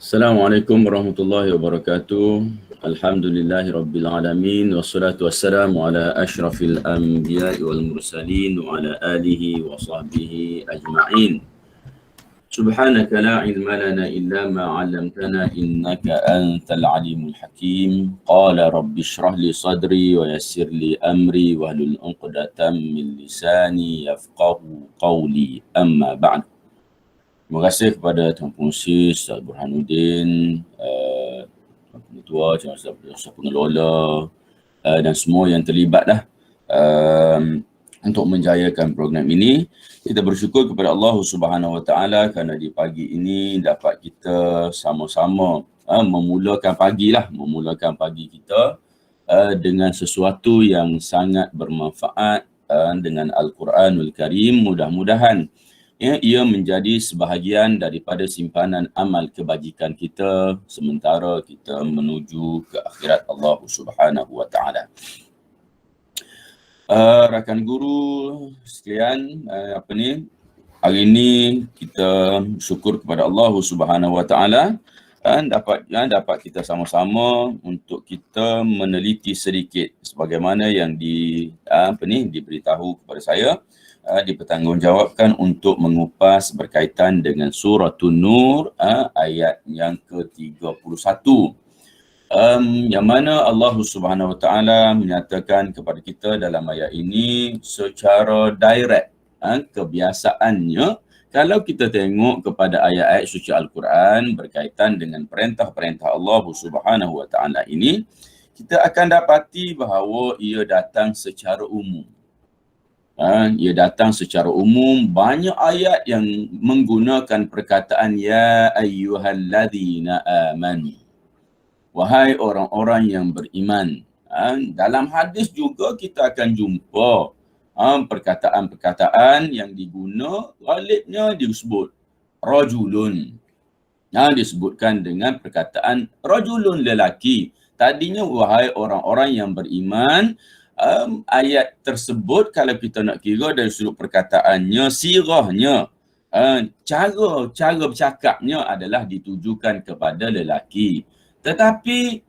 Assalamualaikum warahmatullahi wabarakatuh. Alhamdulillahi rabbil alamin. Wassalatu wassalamu ala ashrafil anbiya'i wal mursalin wa ala alihi wa sahbihi ajma'in. Subhanaka la ilma lana illa ma 'allamtana innaka antal alimul hakim. Qala rabbi shrah li sadri wa yassir li amri wahlul 'uqdatam min lisani yafqahu qawli. Amma ba'd. Terima kasih kepada Tuan Pengurusi Ustaz Burhanuddin, Tuan Pengetua, Ustaz Pengelola dan semua yang terlibat untuk menjayakan program ini. Kita bersyukur kepada Allah Subhanahu Wa Taala kerana di pagi ini dapat kita sama-sama memulakan pagi kita dengan sesuatu yang sangat bermanfaat dengan Al-Quranul Karim. Mudah-mudahan ia menjadi sebahagian daripada simpanan amal kebajikan kita sementara kita menuju ke akhirat Allah Subhanahu Wa Taala. Rakan guru sekalian, hari ini kita syukur kepada Allah Subhanahu Wa Taala dapat kita sama-sama untuk kita meneliti sedikit sebagaimana yang diberitahu kepada saya, dipertanggungjawabkan untuk mengupas berkaitan dengan surah An-Nur ayat yang ke-31. Yang mana Allah Subhanahu Wa Taala menyatakan kepada kita dalam ayat ini secara direct. Kebiasaannya kalau kita tengok kepada ayat-ayat suci Al-Quran berkaitan dengan perintah-perintah Allah Subhanahu Wa Taala ini, kita akan dapati bahawa ia datang secara umum. Ia datang secara umum. Banyak ayat yang menggunakan perkataan ya ayyuhalladzina amanu, wahai orang-orang yang beriman. Dalam hadis juga kita akan jumpa perkataan-perkataan yang diguna, ghalibnya disebut rajulun. Disebutkan dengan perkataan rajulun, lelaki. Tadinya wahai orang-orang yang beriman. Ayat tersebut kalau kita nak kira dari sudut perkataannya, sirahnya, cara bercakapnya adalah ditujukan kepada lelaki. Tetapi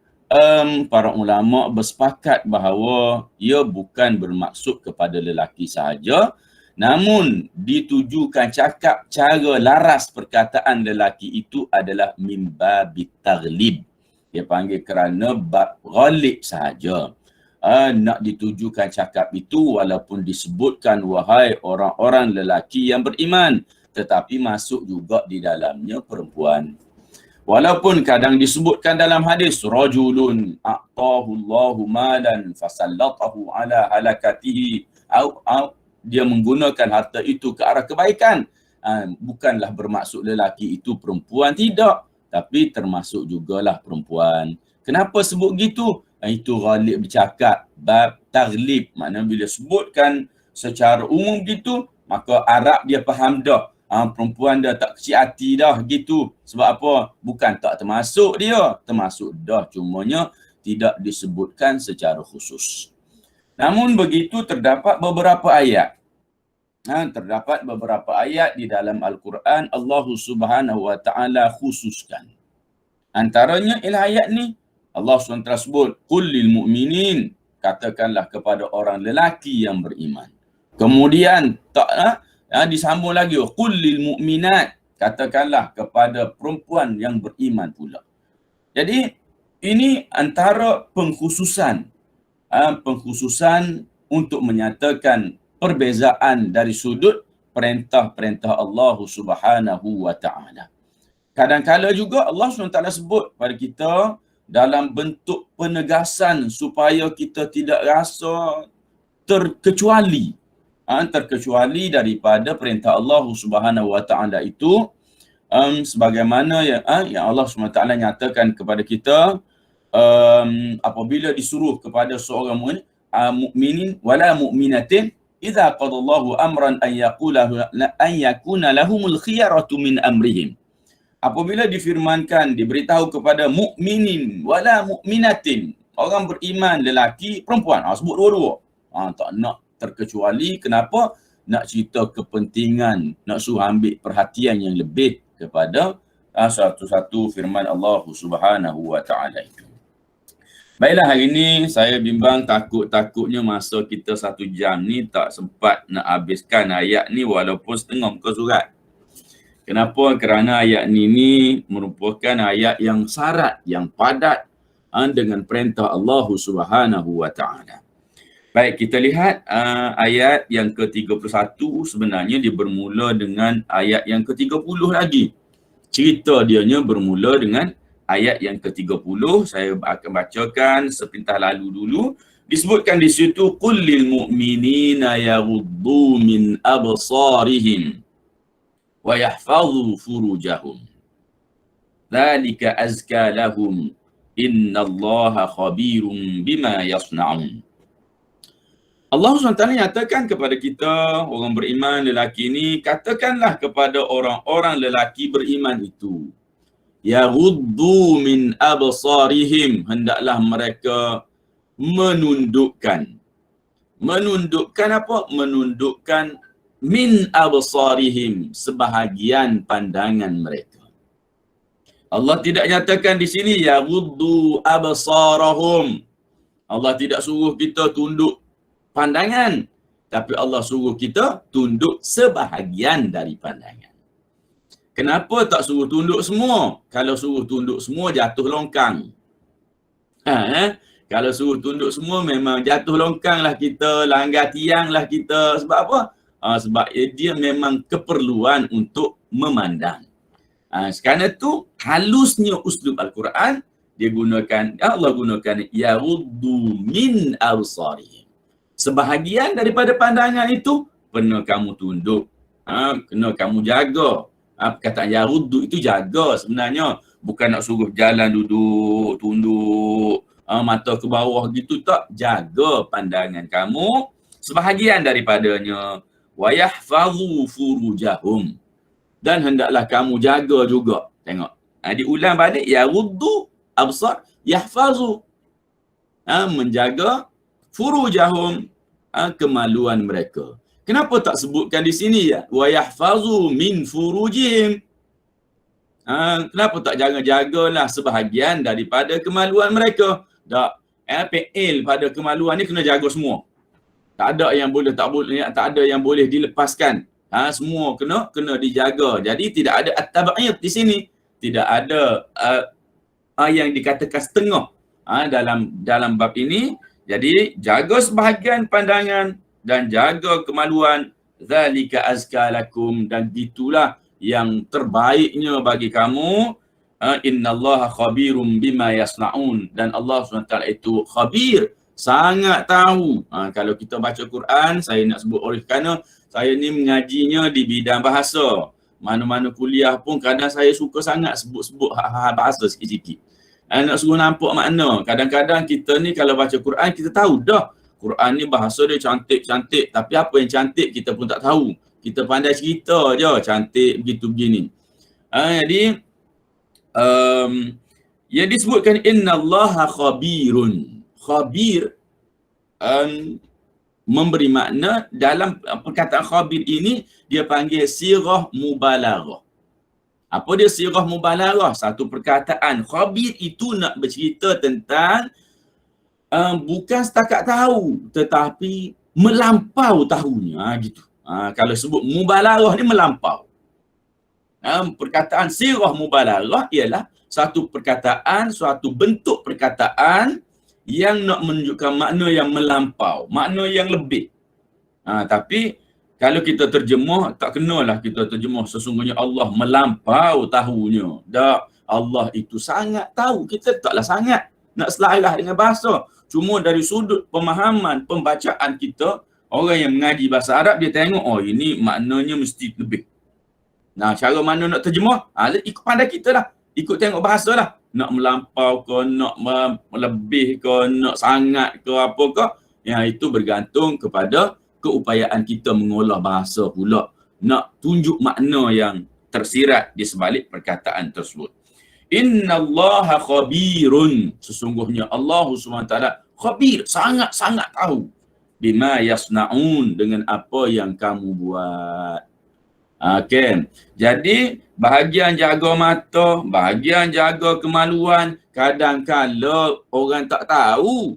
para ulama bersepakat bahawa ia bukan bermaksud kepada lelaki sahaja, namun ditujukan cakap cara laras perkataan lelaki itu adalah min babit taghlib. Dia panggil kerana bab ghalib sahaja. Nak ditujukan cakap itu walaupun disebutkan wahai orang-orang lelaki yang beriman, tetapi masuk juga di dalamnya perempuan. Walaupun kadang disebutkan dalam hadis rajulun a'tahu Allahu malan fasallatahu ala halakatihi, dia menggunakan harta itu ke arah kebaikan. Bukanlah bermaksud lelaki itu perempuan, tidak, tapi termasuk jugalah perempuan. Kenapa sebut gitu? Itu ghalib bercakap, bab taghlib. Maknanya bila sebutkan secara umum gitu, maka Arab dia faham dah. Perempuan dah tak kecil hati dah gitu. Sebab apa? Bukan tak termasuk dia. Termasuk dah, cumanya tidak disebutkan secara khusus. Namun begitu terdapat beberapa ayat. Terdapat beberapa ayat di dalam Al-Quran Allah Subhanahu Wa Taala khususkan. Antaranya ialah ayat ni. Allah SWT sebut, qul lil mu'minin, katakanlah kepada orang lelaki yang beriman. Kemudian disambung lagi, qul lil mu'minat, katakanlah kepada perempuan yang beriman pula. Jadi ini antara pengkhususan untuk menyatakan perbezaan dari sudut perintah-perintah Allah Subhanahu Wa Taala. Kadang-kala juga Allah SWT sebut pada kita dalam bentuk penegasan supaya kita tidak rasa terkecuali daripada perintah Allah Subhanahu Wa Taala itu, sebagaimana yang Allah Subhanahu Wa Taala nyatakan kepada kita apabila disuruh kepada seorang mukminin wala mukminatin idza qadallahu amran an yakuna lahumul khiyaratu min amrihim. Apabila difirmankan, diberitahu kepada mukminin wala mukminatin, orang beriman lelaki perempuan, sebut dua-dua. Tak nak terkecuali. Kenapa? Nak cerita kepentingan, nak suruh ambil perhatian yang lebih kepada satu-satu firman Allah Subhanahu wa taala itu. Baiklah, hari ini saya bimbang takutnya masa kita 1 jam ni tak sempat nak habiskan ayat ni walaupun setengah muka surat. Kenapa? Kerana ayat ni merupakan ayat yang syarat, yang padat dengan perintah Allah Subhanahu wa taala. Baik, kita lihat ayat yang ke-31 sebenarnya dia bermula dengan ayat yang ke-30 lagi. Cerita dianya bermula dengan ayat yang ke-30. Saya akan bacakan sepintas lalu dulu. Disebutkan di situ, qul lil mu'minina yaghuddu min absarihim wa yahfazu furujahum. Dzalika azka lahum innallaha khabirum bima yasna'un. Allah SWT nyatakan kepada kita, orang beriman lelaki ini, katakanlah kepada orang-orang lelaki beriman itu, yaghuddu min absarihim, hendaklah mereka menundukkan. Menundukkan apa? Menundukkan min absarihim, sebahagian pandangan mereka. Allah tidak nyatakan di sini yaghuddu absarahum. Allah tidak suruh kita tunduk pandangan, tapi Allah suruh kita tunduk sebahagian dari pandangan. Kenapa tak suruh tunduk semua? Kalau suruh tunduk semua jatuh longkang. Kalau suruh tunduk semua memang jatuh longkang lah kita, langgar tiang lah kita. Sebab apa? Sebab dia memang keperluan untuk memandang. Sekarang tu halusnya uslub Al-Quran, Allah gunakan yaghuddu min absarihim. Sebahagian daripada pandangan itu kena kamu tunduk, kena kamu jaga. Perkataan yaghuddu itu jaga sebenarnya, bukan nak suruh jalan duduk tunduk mata ke bawah gitu, tak. Jaga pandangan kamu sebahagian daripadanya. Wa yahfazu furujahum, dan hendaklah kamu jaga juga. Tengok, diulang balik, yaghuddu absar, yahfazu, menjaga furujahum, kemaluan mereka. Kenapa tak sebutkan di sini ya? Wa yahfazu min furujihim. Kenapa tak jaga-jagalah sebahagian daripada kemaluan mereka? Tak. PL pada kemaluan ni kena jaga semua. Tak ada yang boleh, tak ada yang boleh dilepaskan. Semua kena dijaga. Jadi tidak ada at-tab'id di sini. Tidak ada yang dikatakan setengah dalam bab ini. Jadi jaga sebahagian pandangan dan jaga kemaluan. Zalika azka lakum, dan itulah yang terbaiknya bagi kamu. Innallaha khabirum bima yasna'un, dan Allah SWT itu khabir, sangat tahu. Kalau kita baca Quran, saya nak sebut oleh kerana saya ni mengajinya di bidang bahasa. Mana-mana kuliah pun kadang saya suka sangat sebut-sebut bahasa sikit-sikit. Nak suruh nampak makna. Kadang-kadang kita ni kalau baca Quran, kita tahu dah Quran ni bahasa dia cantik-cantik, tapi apa yang cantik kita pun tak tahu. Kita pandai cerita je cantik begitu begini. Jadi yang disebutkan innallaha khabirun. Khabir memberi makna. Dalam perkataan khabir ini dia panggil sirah mubalaghah. Apa dia sirah mubalaghah? Satu perkataan. Khabir itu nak bercerita tentang bukan setakat tahu, tetapi melampau tahunya. Gitu. Kalau sebut mubalaghah ni melampau. Perkataan sirah mubalaghah ialah satu perkataan, suatu bentuk perkataan yang nak menunjukkan makna yang melampau, makna yang lebih. Tapi kalau kita terjemah, tak kenalah kita terjemah sesungguhnya Allah melampau tahunya. Tak, Allah itu sangat tahu. Kita taklah sangat nak selaras dengan bahasa. Cuma dari sudut pemahaman, pembacaan kita, orang yang mengaji bahasa Arab, dia tengok, oh ini maknanya mesti lebih. Cara mana nak terjemah? Ikut pandai kita lah. Ikut tengok bahasa lah. Nak melampau ke, nak melebih ke, nak sangat ke, apa ke. Yang itu bergantung kepada keupayaan kita mengolah bahasa pula. Nak tunjuk makna yang tersirat di sebalik perkataan tersebut. Innallaha khabirun. Sesungguhnya Allah SWT khabir, sangat-sangat tahu. Bima yasna'un, dengan apa yang kamu buat. Okey. Jadi bahagian jaga mata, bahagian jaga kemaluan, kadang-kala orang tak tahu.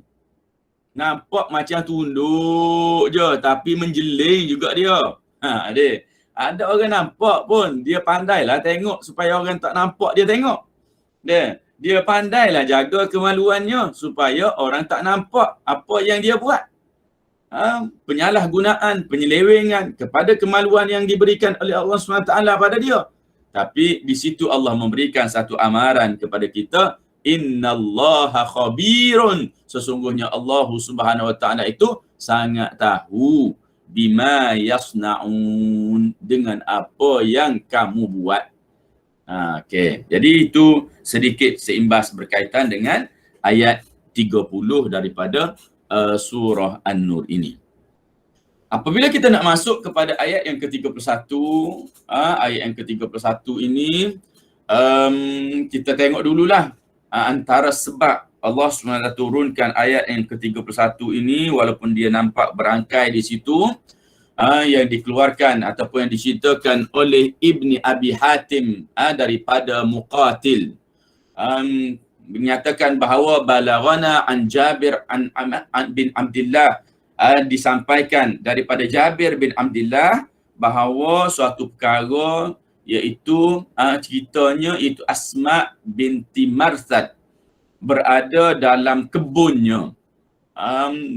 Nampak macam tunduk je tapi menjeling juga dia. Adik. Ada orang nampak pun dia pandailah tengok supaya orang tak nampak dia tengok. Dia pandailah jaga kemaluannya supaya orang tak nampak apa yang dia buat. Penyalahgunaan, penyelewengan kepada kemaluan yang diberikan oleh Allah SWT pada dia. Tapi di situ Allah memberikan satu amaran kepada kita, innallaha khabirun, sesungguhnya Allah Subhanahu wa taala itu sangat tahu bima yasnaun, dengan apa yang kamu buat. Okey. Jadi itu sedikit seimbas berkaitan dengan ayat 30 daripada surah An-Nur ini. Apabila kita nak masuk kepada ayat yang ke-31, ayat yang ke-31 ini, kita tengok dululah antara sebab Allah SWT turunkan ayat yang ke-31 ini, walaupun dia nampak berangkai di situ, yang dikeluarkan ataupun yang diceritakan oleh Ibni Abi Hatim daripada Muqatil. Menyatakan bahawa balaghana an Jabir bin Abdullah, disampaikan daripada Jabir bin Abdullah bahawa suatu perkara iaitu ceritanya itu Asma binti Marsad berada dalam kebunnya.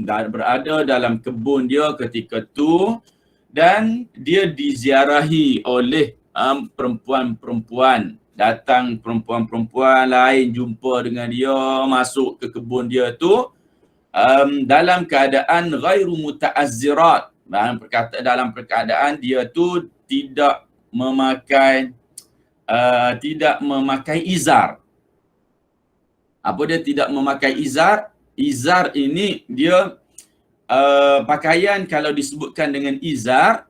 Berada dalam kebun dia ketika tu, dan dia diziarahi oleh perempuan-perempuan. Datang perempuan-perempuan lain jumpa dengan dia, masuk ke kebun dia tu dalam keadaan ghairu muta'azzirat. Dalam perkataan dia tu tidak memakai izar. Apa dia tidak memakai izar? Izar ini dia pakaian kalau disebutkan dengan izar,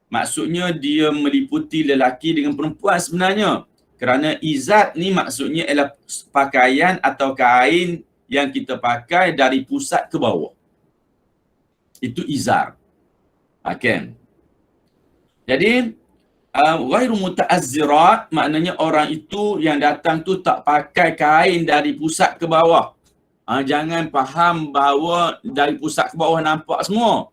maksudnya dia meliputi lelaki dengan perempuan sebenarnya. Kerana izar ni maksudnya ialah pakaian atau kain yang kita pakai dari pusat ke bawah. Itu izar. Okey. Jadi ghairu muta'azzirat maknanya orang itu yang datang tu tak pakai kain dari pusat ke bawah. Jangan faham bahawa dari pusat ke bawah nampak semua.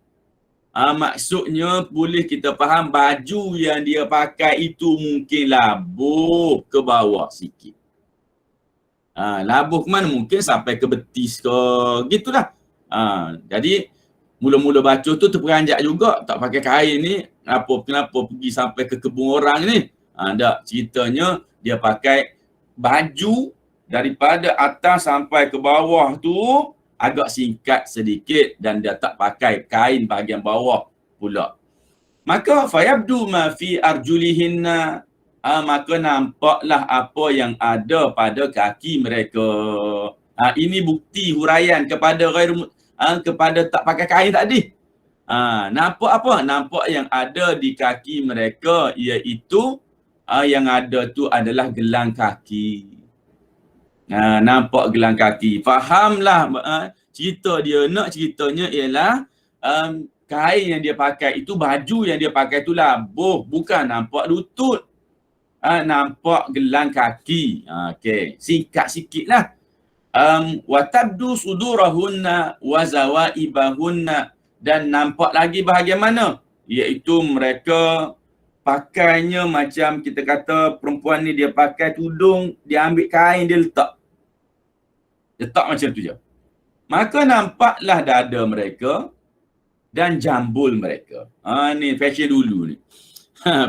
Maksudnya boleh kita faham baju yang dia pakai itu mungkin labuh ke bawah sikit. Labuh ke mana? Mungkin sampai ke betis ke, gitulah. Jadi mula-mula baca tu terperanjat juga, tak pakai kain ni, kenapa pergi sampai ke kebun orang ni? Tak, ceritanya dia pakai baju daripada atas sampai ke bawah tu agak singkat sedikit dan dia tak pakai kain bahagian bawah pula. Maka fayabdu ma fi arjulihinna, maka nampaklah apa yang ada pada kaki mereka. Ini bukti huraian kepada kepada tak pakai kain tadi. Nampak apa? Nampak yang ada di kaki mereka, iaitu yang ada tu adalah gelang kaki. Nampak gelang kaki. Fahamlah cerita dia, nak ceritanya ialah kain yang dia pakai itu, baju yang dia pakai itu labuh, bukan nampak lutut. Nampak gelang kaki. Okey, singkat sikitlah. Wa tabdu sudurahunna wa zawaibahunna, dan nampak lagi bahagian mana? Iaitu mereka pakainya macam kita kata perempuan ni dia pakai tudung, dia ambil kain dia letak macam tu je. Maka nampaklah dada mereka dan jambul mereka. Ni fashion dulu ni.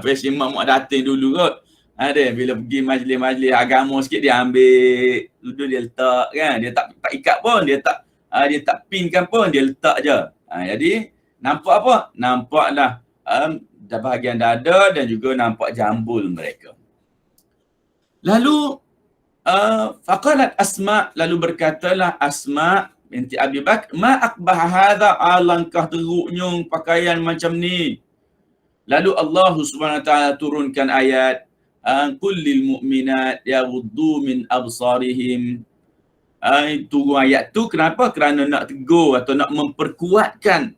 Fashion mak-mak dating dulu kot. Ada bila pergi majlis-majlis agama sikit, dia ambil tudung dia letak kan. Dia tak ikat pun, dia tak pinkan pun, dia letak je. Jadi nampak apa? Nampaklah bahagian dada dan juga nampak jambul mereka. Lalu faqalat Asma, lalu berkatalah Asma binti Abi Bakr, ma akbah hadha, alangkah teruknya pakaian macam ni. Lalu Allah Subhanahu wa taala turunkan ayat kullil mu'minat yaghuddu min absarihim. Turun ayat tu kenapa? Kerana nak tegur atau nak memperkuatkan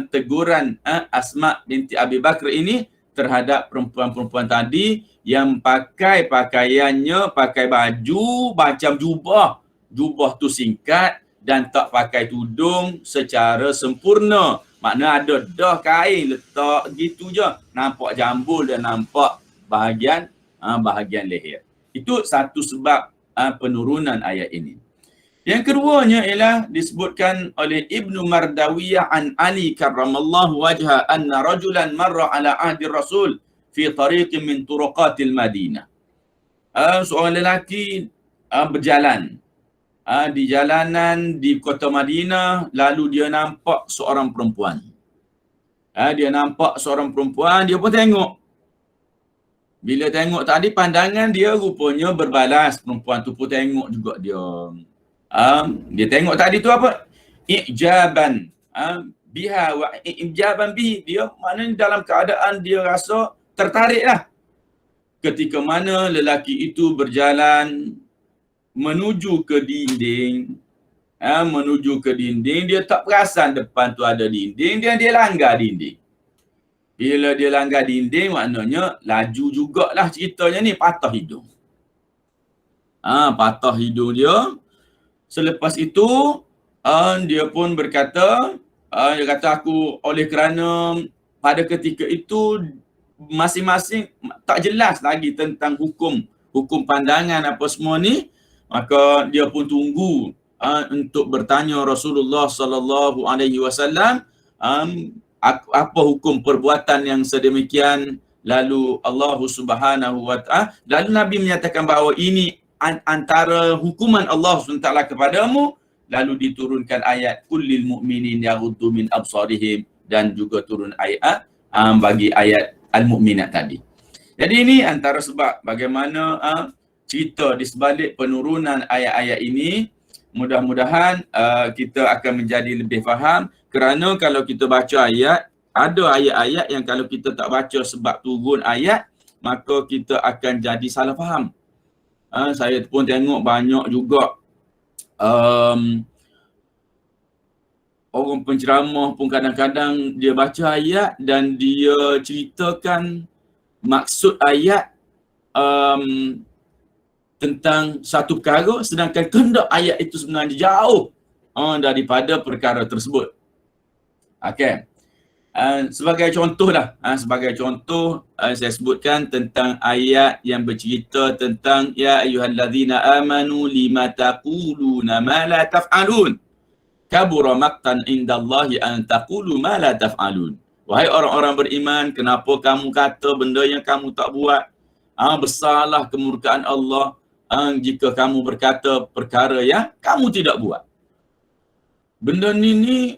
teguran Asma binti Abi Bakr ini terhadap perempuan-perempuan tadi yang pakai pakaiannya, pakai baju macam jubah. Jubah tu singkat dan tak pakai tudung secara sempurna. Makna ada dah kain letak gitu je. Nampak jambul dan nampak bahagian leher. Itu satu sebab penurunan ayat ini. Yang keduanya ialah disebutkan oleh Ibnu Mardawiyah an Ali karramallahu wajha anna rajulan marra ala ahdi Rasul fi tariqin min turuqatil Madinah. Seorang lelaki berjalan di jalanan di kota Madinah, lalu dia nampak seorang perempuan. Dia nampak seorang perempuan, dia pun tengok. Bila tengok tadi pandangan dia rupanya berbalas, perempuan tu pun tengok juga dia. Dia tengok tadi tu apa? Ijaban biha wa ijaban bihi. Dia maknanya dalam keadaan dia rasa tertarik lah. Ketika mana lelaki itu berjalan menuju ke dinding, dia tak perasan depan tu ada dinding, dia langgar dinding. Bila dia langgar dinding, maknanya laju jugalah ceritanya ni, patah hidung. Patah hidung dia. Selepas itu, dia pun berkata, dia kata aku oleh kerana pada ketika itu masing-masing tak jelas lagi tentang hukum pandangan apa semua ni, maka dia pun tunggu untuk bertanya Rasulullah sallallahu alaihi wasallam apa hukum perbuatan yang sedemikian. Lalu Allah Subhanahu wa taala, lalu Nabi menyatakan bahawa ini antara hukuman Allah SWT kepadamu, lalu diturunkan ayat kullil mu'minin yaghuddu min absarihim, dan juga turun ayat bagi ayat al-mu'minat tadi. Jadi ini antara sebab bagaimana cerita di sebalik penurunan ayat-ayat ini. Mudah-mudahan kita akan menjadi lebih faham, kerana kalau kita baca ayat, ada ayat-ayat yang kalau kita tak baca sebab turun ayat, maka kita akan jadi salah faham. Saya pun tengok banyak juga orang penceramah pun kadang-kadang dia baca ayat dan dia ceritakan maksud ayat tentang satu perkara, sedangkan kehendak ayat itu sebenarnya jauh daripada perkara tersebut. Okey. Sebagai contoh saya sebutkan tentang ayat yang bercerita tentang ya ayyuhallazina amanu lima taquluna ma la taf'alun kabura maqtan indallahi an taqulu ma la taf'alun. Wahai orang-orang beriman, kenapa kamu kata benda yang kamu tak buat? Besarlah kemurkaan Allah jika kamu berkata perkara yang kamu tidak buat. Benda ni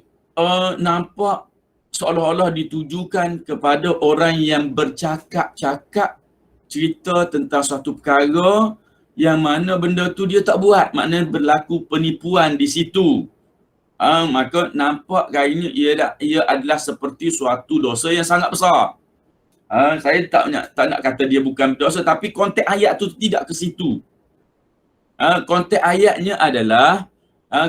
nampak seolah-olah ditujukan kepada orang yang bercakap-cakap cerita tentang suatu perkara yang mana benda tu dia tak buat. Maknanya berlaku penipuan di situ. Maka nampak kayaknya ia adalah seperti suatu dosa yang sangat besar. Saya tak nak kata dia bukan dosa, tapi konteks ayat tu tidak ke situ. Konteks ayatnya adalah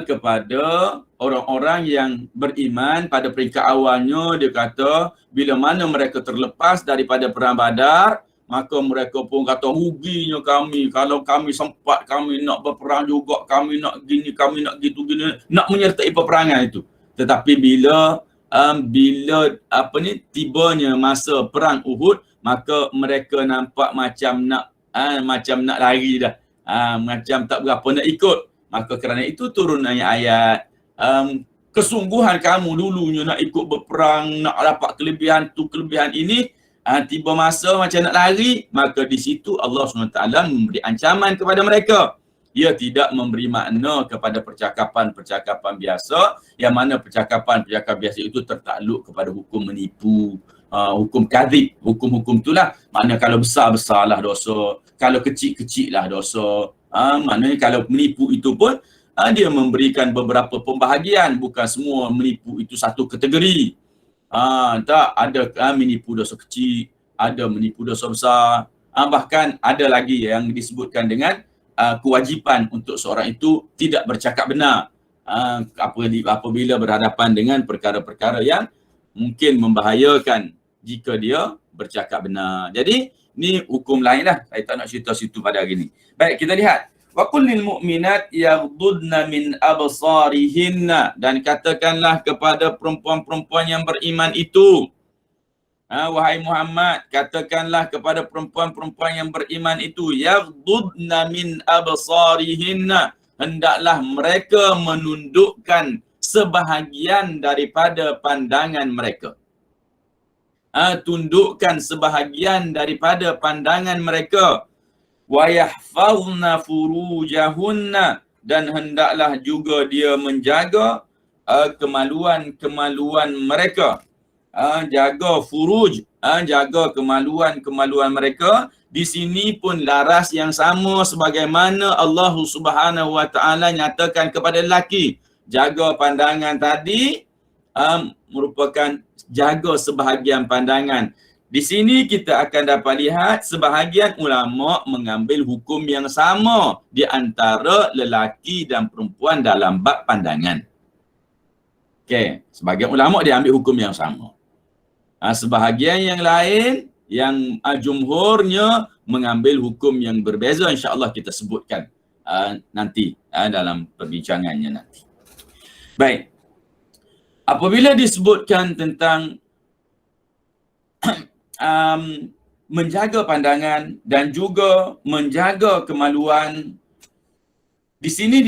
kepada orang-orang yang beriman. Pada peringkat awalnya dia kata bila mana mereka terlepas daripada perang Badar, maka mereka pun kata ruginya kami, kalau kami sempat kami nak berperang juga, kami nak gini, kami nak gitu gini, nak menyertai peperangan itu. Tetapi bila tibanya masa perang Uhud, maka mereka nampak macam nak lari dah. Macam tak berapa nak ikut. Maka kerana itu turun ayat kesungguhan kamu dulunya nak ikut berperang, nak dapat kelebihan tu, kelebihan ini, tiba masa macam nak lari, maka di situ Allah SWT memberi ancaman kepada mereka. Ia tidak memberi makna kepada percakapan-percakapan biasa, yang mana percakapan-percakapan biasa itu tertakluk kepada hukum menipu, hukum kadhib, hukum-hukum itulah. Maknanya kalau besar-besarlah dosa, kalau kecil-kecil lah dosa. Maknanya kalau menipu itu pun dia memberikan beberapa pembahagian, bukan semua menipu itu satu kategori. Tak, ada menipu dosa kecil, ada menipu dosa besar. Bahkan ada lagi yang disebutkan dengan kewajipan untuk seorang itu tidak bercakap benar apabila berhadapan dengan perkara-perkara yang mungkin membahayakan jika dia bercakap benar. Jadi ni hukum lain lah. Saya tak nak cerita situ pada hari ni. Baik, kita lihat. Wa qul lil mu'minat yaghdudna min absarihinna, dan katakanlah kepada perempuan-perempuan yang beriman itu, wahai Muhammad, katakanlah kepada perempuan-perempuan yang beriman itu, yaghdudna min absarihinna, hendaklah mereka menundukkan sebahagian daripada pandangan mereka. Tundukkan sebahagian daripada pandangan mereka. Wa yahfazna furujahunna, dan hendaklah juga dia menjaga kemaluan-kemaluan mereka. Jaga furuj, jaga kemaluan-kemaluan mereka. Di sini pun laras yang sama sebagaimana Allah Subhanahu Wa Taala nyatakan kepada lelaki. Jaga pandangan tadi merupakan jaga sebahagian pandangan. Di sini kita akan dapat lihat sebahagian ulama mengambil hukum yang sama di antara lelaki dan perempuan dalam bab pandangan. Okey, sebahagian ulama dia ambil hukum yang sama. Sebahagian yang lain, yang jumhurnya mengambil hukum yang berbeza, insya-Allah kita sebutkan nanti dalam perbincangannya nanti. Baik. Apabila disebutkan tentang menjaga pandangan dan juga menjaga kemaluan, di sini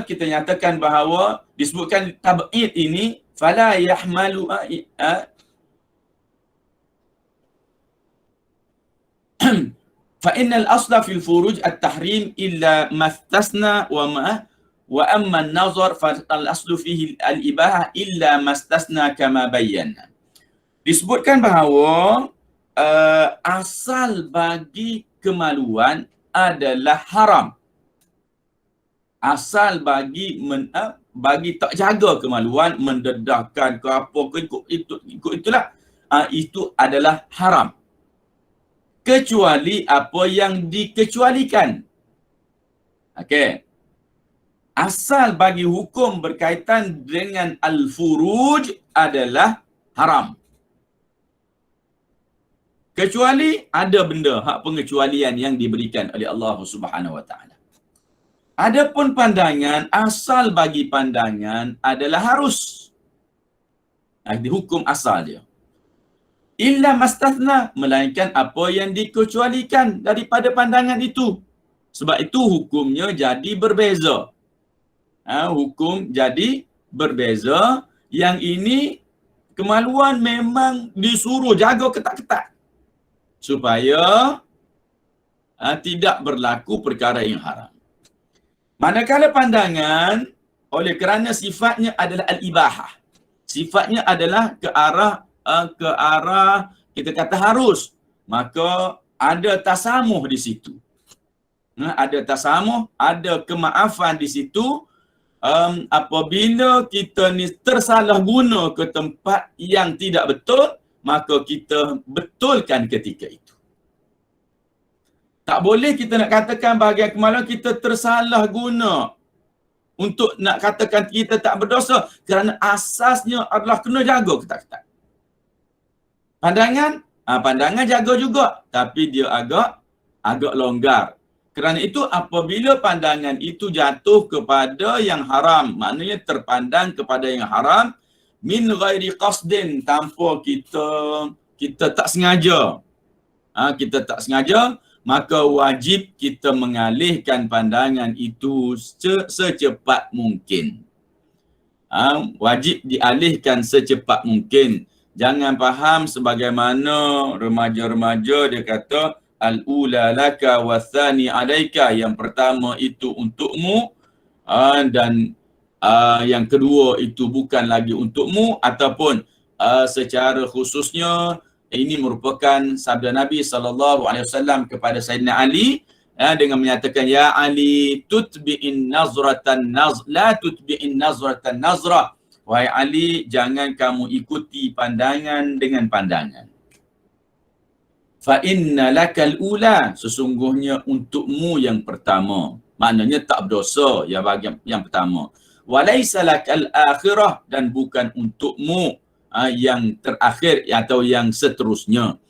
kita nyatakan bahawa disebutkan tab'id ini fala yahmalu fa innal asla fil furuj at-tahrim illa mastasna wa amma an-nazar fa al-aslu fihi al-ibahah illa mastasna kama bayyana. Disebutkan bahawa asal bagi kemaluan adalah haram. Asal bagi tak jaga kemaluan, mendedahkan ke apa ke ikut itulah, itu adalah haram. Kecuali apa yang dikecualikan. Okey. Asal bagi hukum berkaitan dengan al-furuj adalah haram. Kecuali ada benda hak pengecualian yang diberikan oleh Allah Subhanahu Wa Taala. Adapun pandangan, asal bagi pandangan adalah harus. Hukum asal dia. Illa mastathna, melainkan apa yang dikecualikan daripada pandangan itu. Sebab itu hukumnya jadi berbeza. Hukum jadi berbeza. Yang ini kemaluan memang disuruh jaga ketat-ketat supaya tidak berlaku perkara yang haram. Manakala pandangan, oleh kerana sifatnya adalah al-ibahah, sifatnya adalah ke arah kita kata harus, maka ada tasamuh di situ. Ada tasamuh, ada kemaafan di situ. Apabila kita ni tersalah guna ke tempat yang tidak betul, maka kita betulkan ketika itu. Tak boleh kita nak katakan bahagian kemaluan kita tersalah guna untuk nak katakan kita tak berdosa, kerana asasnya adalah kena jaga ketat-ketat. Pandangan jaga juga, tapi dia agak longgar. Kerana itu apabila pandangan itu jatuh kepada yang haram, maknanya terpandang kepada yang haram, min ghairi qasdin, tanpa kita tak sengaja. Kita tak sengaja, maka wajib kita mengalihkan pandangan itu secepat mungkin. Wajib dialihkan secepat mungkin. Jangan faham sebagaimana remaja-remaja dia kata al-ula laka wa thani alaika, yang pertama itu untukmu dan yang kedua itu bukan lagi untukmu, ataupun secara khususnya ini merupakan sabda Nabi SAW kepada Sayyidina Ali dengan menyatakan, ya Ali tutbi'in nazratan la tutbi'in nazratan nazrah, wahai Ali, jangan kamu ikuti pandangan dengan pandangan. Fa inna lakal ula, sesungguhnya untukmu yang pertama, maknanya tak berdosa ya bahagian yang pertama. Walaysa lakal akhirah, dan bukan untukmu yang terakhir atau yang seterusnya.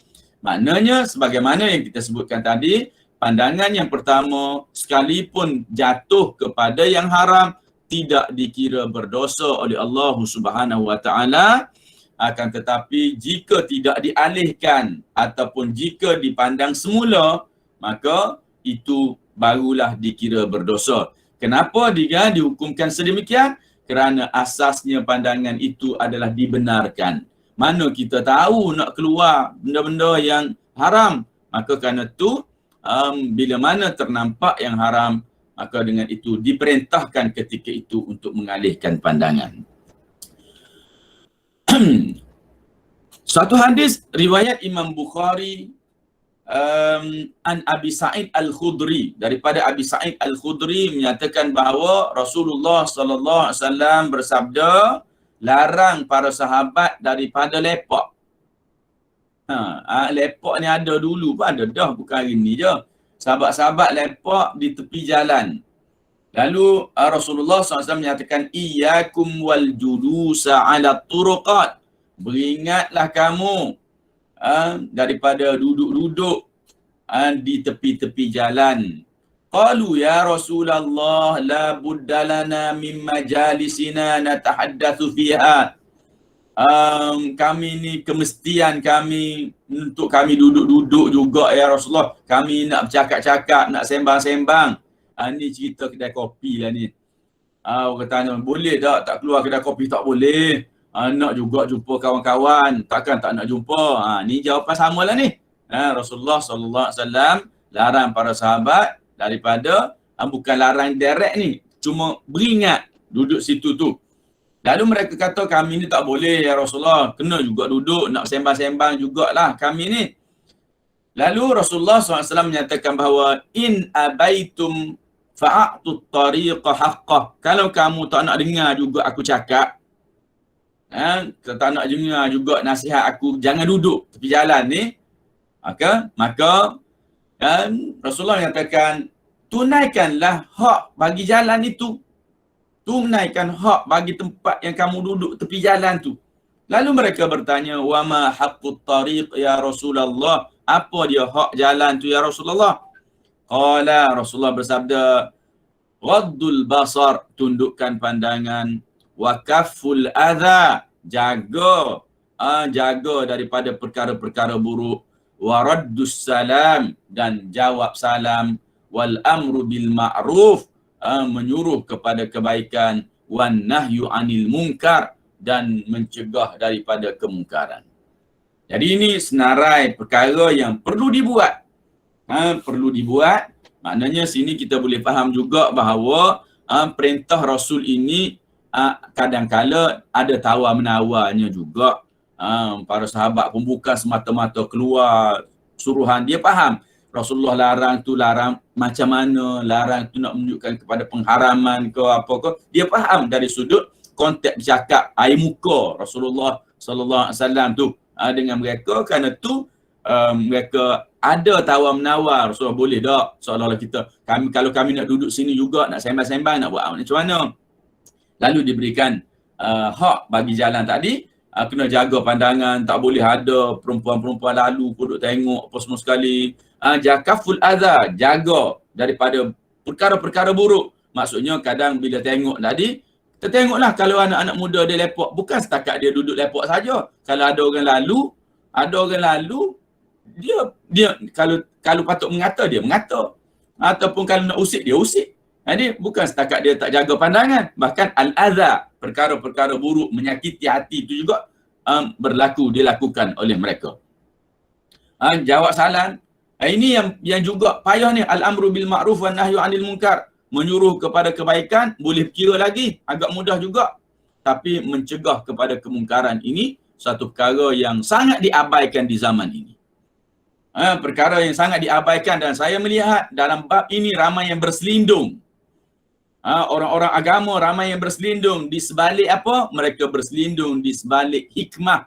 Maknanya sebagaimana yang kita sebutkan tadi, pandangan yang pertama, sekalipun jatuh kepada yang haram, tidak dikira berdosa oleh Allah Subhanahu Wa Taala. Akan tetapi jika tidak dialihkan ataupun jika dipandang semula, maka itu barulah dikira berdosa. Kenapa dia dihukumkan sedemikian? Kerana asasnya pandangan itu adalah dibenarkan. Mana kita tahu nak keluar benda-benda yang haram, maka kerana itu bila mana ternampak yang haram, maka dengan itu diperintahkan ketika itu untuk mengalihkan pandangan. Satu hadis riwayat Imam Bukhari an Abi Sa'id Al-Khudri, daripada Abi Sa'id Al-Khudri menyatakan bahawa Rasulullah sallallahu alaihi wasallam bersabda, larang para sahabat daripada lepak. Lepak ni ada dulu pun ada dah, bukan hari ni je. Sahabat-sahabat lepak di tepi jalan. Lalu Rasulullah SAW menyatakan, iyyakum wal julusa ala turuqat. Beringatlah kamu daripada duduk-duduk di tepi-tepi jalan. Qalu ya Rasulullah la budda lana min majalisina natahaddatsu fiha. Kami ni kemestian kami untuk kami duduk-duduk juga ya Rasulullah. Kami nak bercakap-cakap, nak sembang-sembang. Ni cerita kedai kopi lah ni. Orang tanya, boleh tak keluar kedai kopi? Tak boleh. Nak juga jumpa kawan-kawan, takkan tak nak jumpa. Ni jawapan samalah ni. Rasulullah sallallahu alaihi wasallam larang para sahabat daripada bukan larang direct ni, cuma beringat duduk situ tu. Lalu mereka kata, kami ni tak boleh ya Rasulullah, kena juga duduk, nak sembang-sembang jugalah kami ni. Lalu Rasulullah SAW menyatakan bahawa in abaitum fa'atut tariqa haqqah. Kalau kamu tak nak dengar juga aku cakap, tak nak dengar juga nasihat aku, jangan duduk tepi jalan ni, maka Rasulullah menyatakan, tunaikanlah hak bagi jalan itu. Tunaikan hak bagi tempat yang kamu duduk tepi jalan tu. Lalu mereka bertanya, wa ma haqqut tariq ya Rasulullah? Apa dia hak jalan tu ya Rasulullah? Qala, Rasulullah bersabda, ghaddul basar, tundukkan pandangan, wa kafful adha, jaga daripada perkara-perkara buruk, wa raddus salam, dan jawab salam, wal amru bil ma'ruf, menyuruh kepada kebaikan, wan nahyu anil munkar, dan mencegah daripada kemungkaran. Jadi ini senarai perkara yang perlu dibuat. Perlu dibuat, maknanya sini kita boleh faham juga bahawa perintah Rasul ini kadang-kala ada tawar-menawarnya juga. Para sahabat pun bukan semata-mata keluar suruhan. Dia faham Rasulullah larang tu larang macam mana, larang tu nak menunjukkan kepada pengharaman ke apa ke. Dia faham dari sudut konteks bercakap air muka Rasulullah sallallahu alaihi wasallam tu dengan mereka. Kerana tu mereka ada tawar-menawar, Rasulullah boleh tak seolah-olah kita, kalau kami nak duduk sini juga, nak sembang-sembang, nak buat macam mana. Lalu diberikan hak bagi jalan tadi, kena jaga pandangan, tak boleh ada perempuan-perempuan lalu duduk tengok apa semua sekali. Jakaful adha, jaga daripada perkara-perkara buruk. Maksudnya kadang bila tengok tadi, kita tengoklah kalau anak-anak muda dia lepak, bukan setakat dia duduk lepak saja. Kalau ada orang lalu, dia kalau patut mengata, dia mengata. Ataupun kalau nak usik, dia usik. Jadi bukan setakat dia tak jaga pandangan, bahkan al-adha, perkara-perkara buruk menyakiti hati itu juga dilakukan oleh mereka. Jawab salam. Ini yang juga payah ni, al-amru bil ma'ruf wan nahyu 'anil munkar. Menyuruh kepada kebaikan boleh kira lagi, agak mudah juga. Tapi mencegah kepada kemungkaran ini satu perkara yang sangat diabaikan di zaman ini. Perkara yang sangat diabaikan, dan saya melihat dalam bab ini ramai yang berselindung. Orang-orang agama ramai yang berselindung di sebalik apa? Mereka berselindung di sebalik hikmah.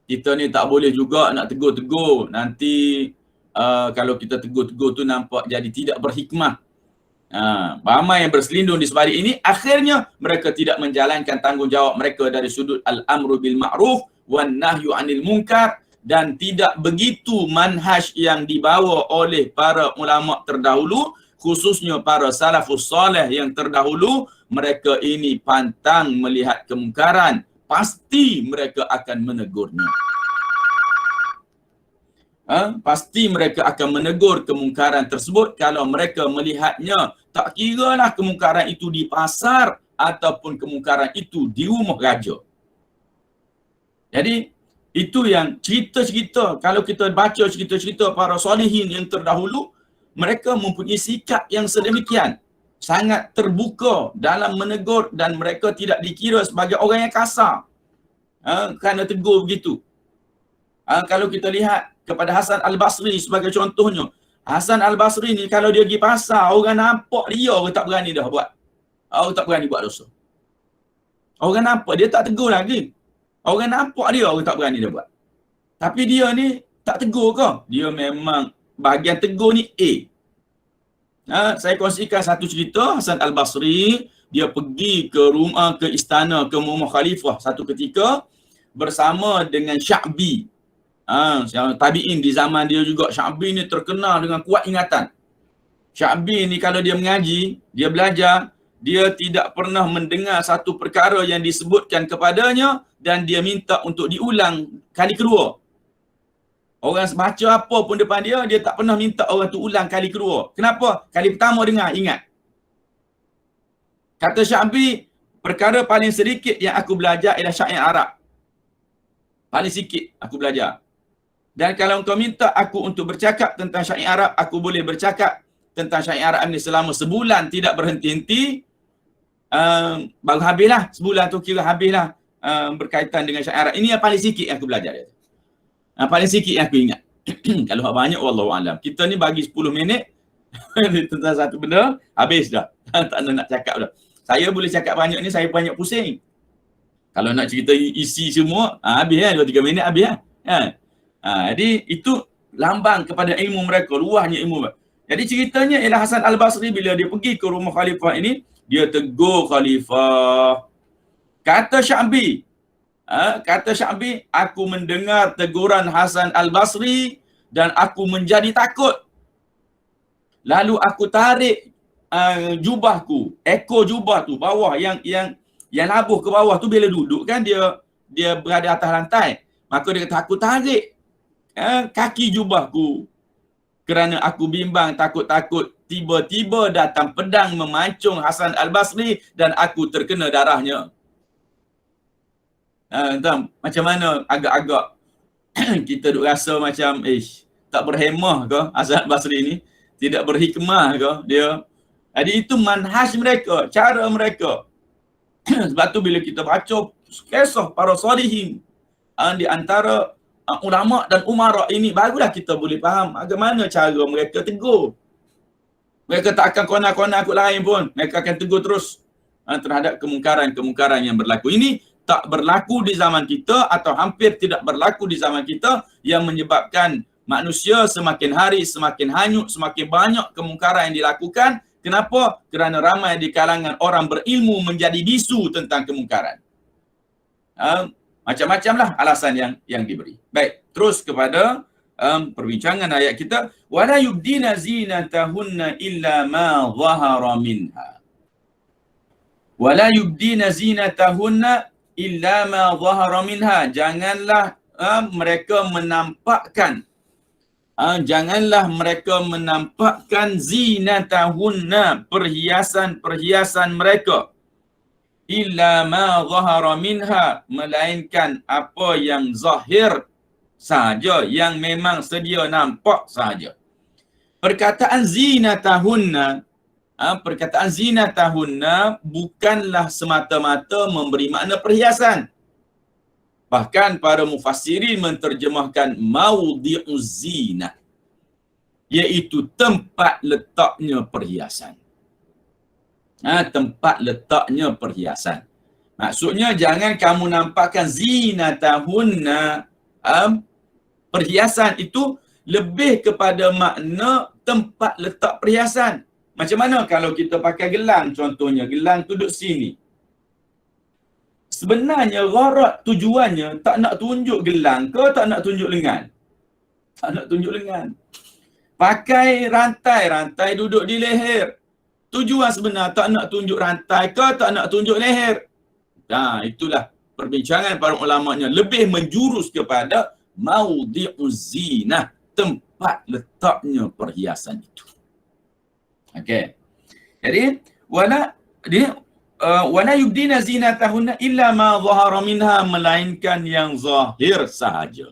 Kita ni tak boleh juga nak tegur-tegur. Nanti kalau kita tegur-tegur tu nampak jadi tidak berhikmah. Ramai yang berselindung di sebalik ini, akhirnya mereka tidak menjalankan tanggungjawab mereka dari sudut al-amru bil ma'ruf wan nahyu 'anil munkar, dan tidak begitu manhaj yang dibawa oleh para ulama terdahulu, khususnya para salafus soleh yang terdahulu, mereka ini pantang melihat kemungkaran, pasti mereka akan menegurnya. Pasti mereka akan menegur kemungkaran tersebut kalau mereka melihatnya, tak kiralah kemungkaran itu di pasar ataupun kemungkaran itu di rumah raja. Jadi itu yang cerita-cerita, kalau kita baca cerita-cerita para solihin yang terdahulu, mereka mempunyai sikap yang sedemikian, sangat terbuka dalam menegur, dan mereka tidak dikira sebagai orang yang kasar kerana tegur begitu. Kalau kita lihat kepada Hasan Al-Basri sebagai contohnya, Hasan Al-Basri ni kalau dia pergi pasar, orang nampak dia, orang tak berani dah buat. Orang tak berani buat dosa. Orang nampak, dia tak tegur lagi. Orang nampak dia, orang tak berani dah buat. Tapi dia ni tak tegur ke? Dia memang bahagian tegur ni A. Saya kongsikan satu cerita. Hasan Al-Basri, dia pergi ke rumah, ke istana, ke rumah khalifah satu ketika bersama dengan Sya'bi. Tabi'in di zaman dia juga. Sya'bi ni terkenal dengan kuat ingatan. Sya'bi ni kalau dia mengaji, dia belajar, dia tidak pernah mendengar satu perkara yang disebutkan kepadanya dan dia minta untuk diulang kali kedua. Orang baca apa pun depan dia, dia tak pernah minta orang tu ulang kali kedua. Kenapa? Kali pertama dengar, ingat. Kata Sya'bi, perkara paling sedikit yang aku belajar ialah syair Arab. Paling sikit aku belajar. Dan kalau engkau minta aku untuk bercakap tentang syair Arab, aku boleh bercakap tentang syair Arab ni selama sebulan tidak berhenti-henti. Baru habislah. Sebulan tu kira habislah berkaitan dengan syair Arab. Ini yang paling sikit yang aku belajar. Paling sikit yang aku ingat. Kalau banyak, wallahualam. Kita ni bagi 10 minit tentang satu benda, habis dah. Tak nak cakap dah. Saya boleh cakap banyak ni, saya banyak pusing. Kalau nak cerita isi semua, habis kan, 2-3 minit habis kan. Jadi itu lambang kepada ilmu mereka, luahnya ilmu mereka. Jadi ceritanya ialah Hasan Al-Basri bila dia pergi ke rumah khalifah ini, dia tegur khalifah. Kata Sya'bi, aku mendengar teguran Hasan Al-Basri dan aku menjadi takut. Lalu aku tarik jubahku, ekor jubah tu bawah yang labuh ke bawah tu, bila duduk kan dia berada atas lantai. Maka dia kata, aku tarik kaki jubahku kerana aku bimbang, takut-takut tiba-tiba datang pedang memancung Hasan Al-Basri dan aku terkena darahnya. Macam mana agak-agak kita duk rasa macam tak berhemah ke Hasan Al-Basri ni, tidak berhikmah ke dia. Jadi itu manhaj mereka, cara mereka. Sebab tu bila kita baca kisah para salihin di antara ulama dan umara ini, barulah kita boleh faham bagaimana cara mereka tegur. Mereka tak akan kona-kona akut lain pun. Mereka akan tegur terus terhadap kemungkaran-kemungkaran yang berlaku. Ini tak berlaku di zaman kita atau hampir tidak berlaku di zaman kita, yang menyebabkan manusia semakin hari semakin hanyut, semakin banyak kemungkaran yang dilakukan. Kenapa? Kerana ramai di kalangan orang berilmu menjadi bisu tentang kemungkaran. Macam-macamlah alasan yang diberi. Baik, terus kepada perbincangan ayat kita. Wala yubdina zinatahunna illa ma zahara minha. Wala yubdina zinatahunna illa ma zahara minha. Janganlah mereka menampakkan zinatahunna, perhiasan-perhiasan mereka, illa ma zahara minha, melainkan apa yang zahir sahaja, yang memang sedia nampak sahaja. Perkataan zinatahunna bukanlah semata-mata memberi makna perhiasan. Bahkan para mufassirin menterjemahkan maudhi'uz zinah, iaitu tempat letaknya perhiasan. Tempat letaknya perhiasan. Maksudnya jangan kamu nampakkan zinatahunna, perhiasan itu lebih kepada makna tempat letak perhiasan. Macam mana kalau kita pakai gelang contohnya, gelang tu duduk sini. sebenarnya gharat tujuannya tak nak tunjuk gelang ke tak nak tunjuk lengan? Tak nak tunjuk lengan. Pakai rantai duduk di leher. Tujuan sebenar tak nak tunjuk rantai ke tak nak tunjuk leher? Nah, itulah perbincangan para ulamanya lebih menjurus kepada maudhi'uz zinah, tempat letaknya perhiasan itu. Okey. Jadi wala yubdina zinatahunna illa ma zahara minha, melainkan yang zahir sahaja.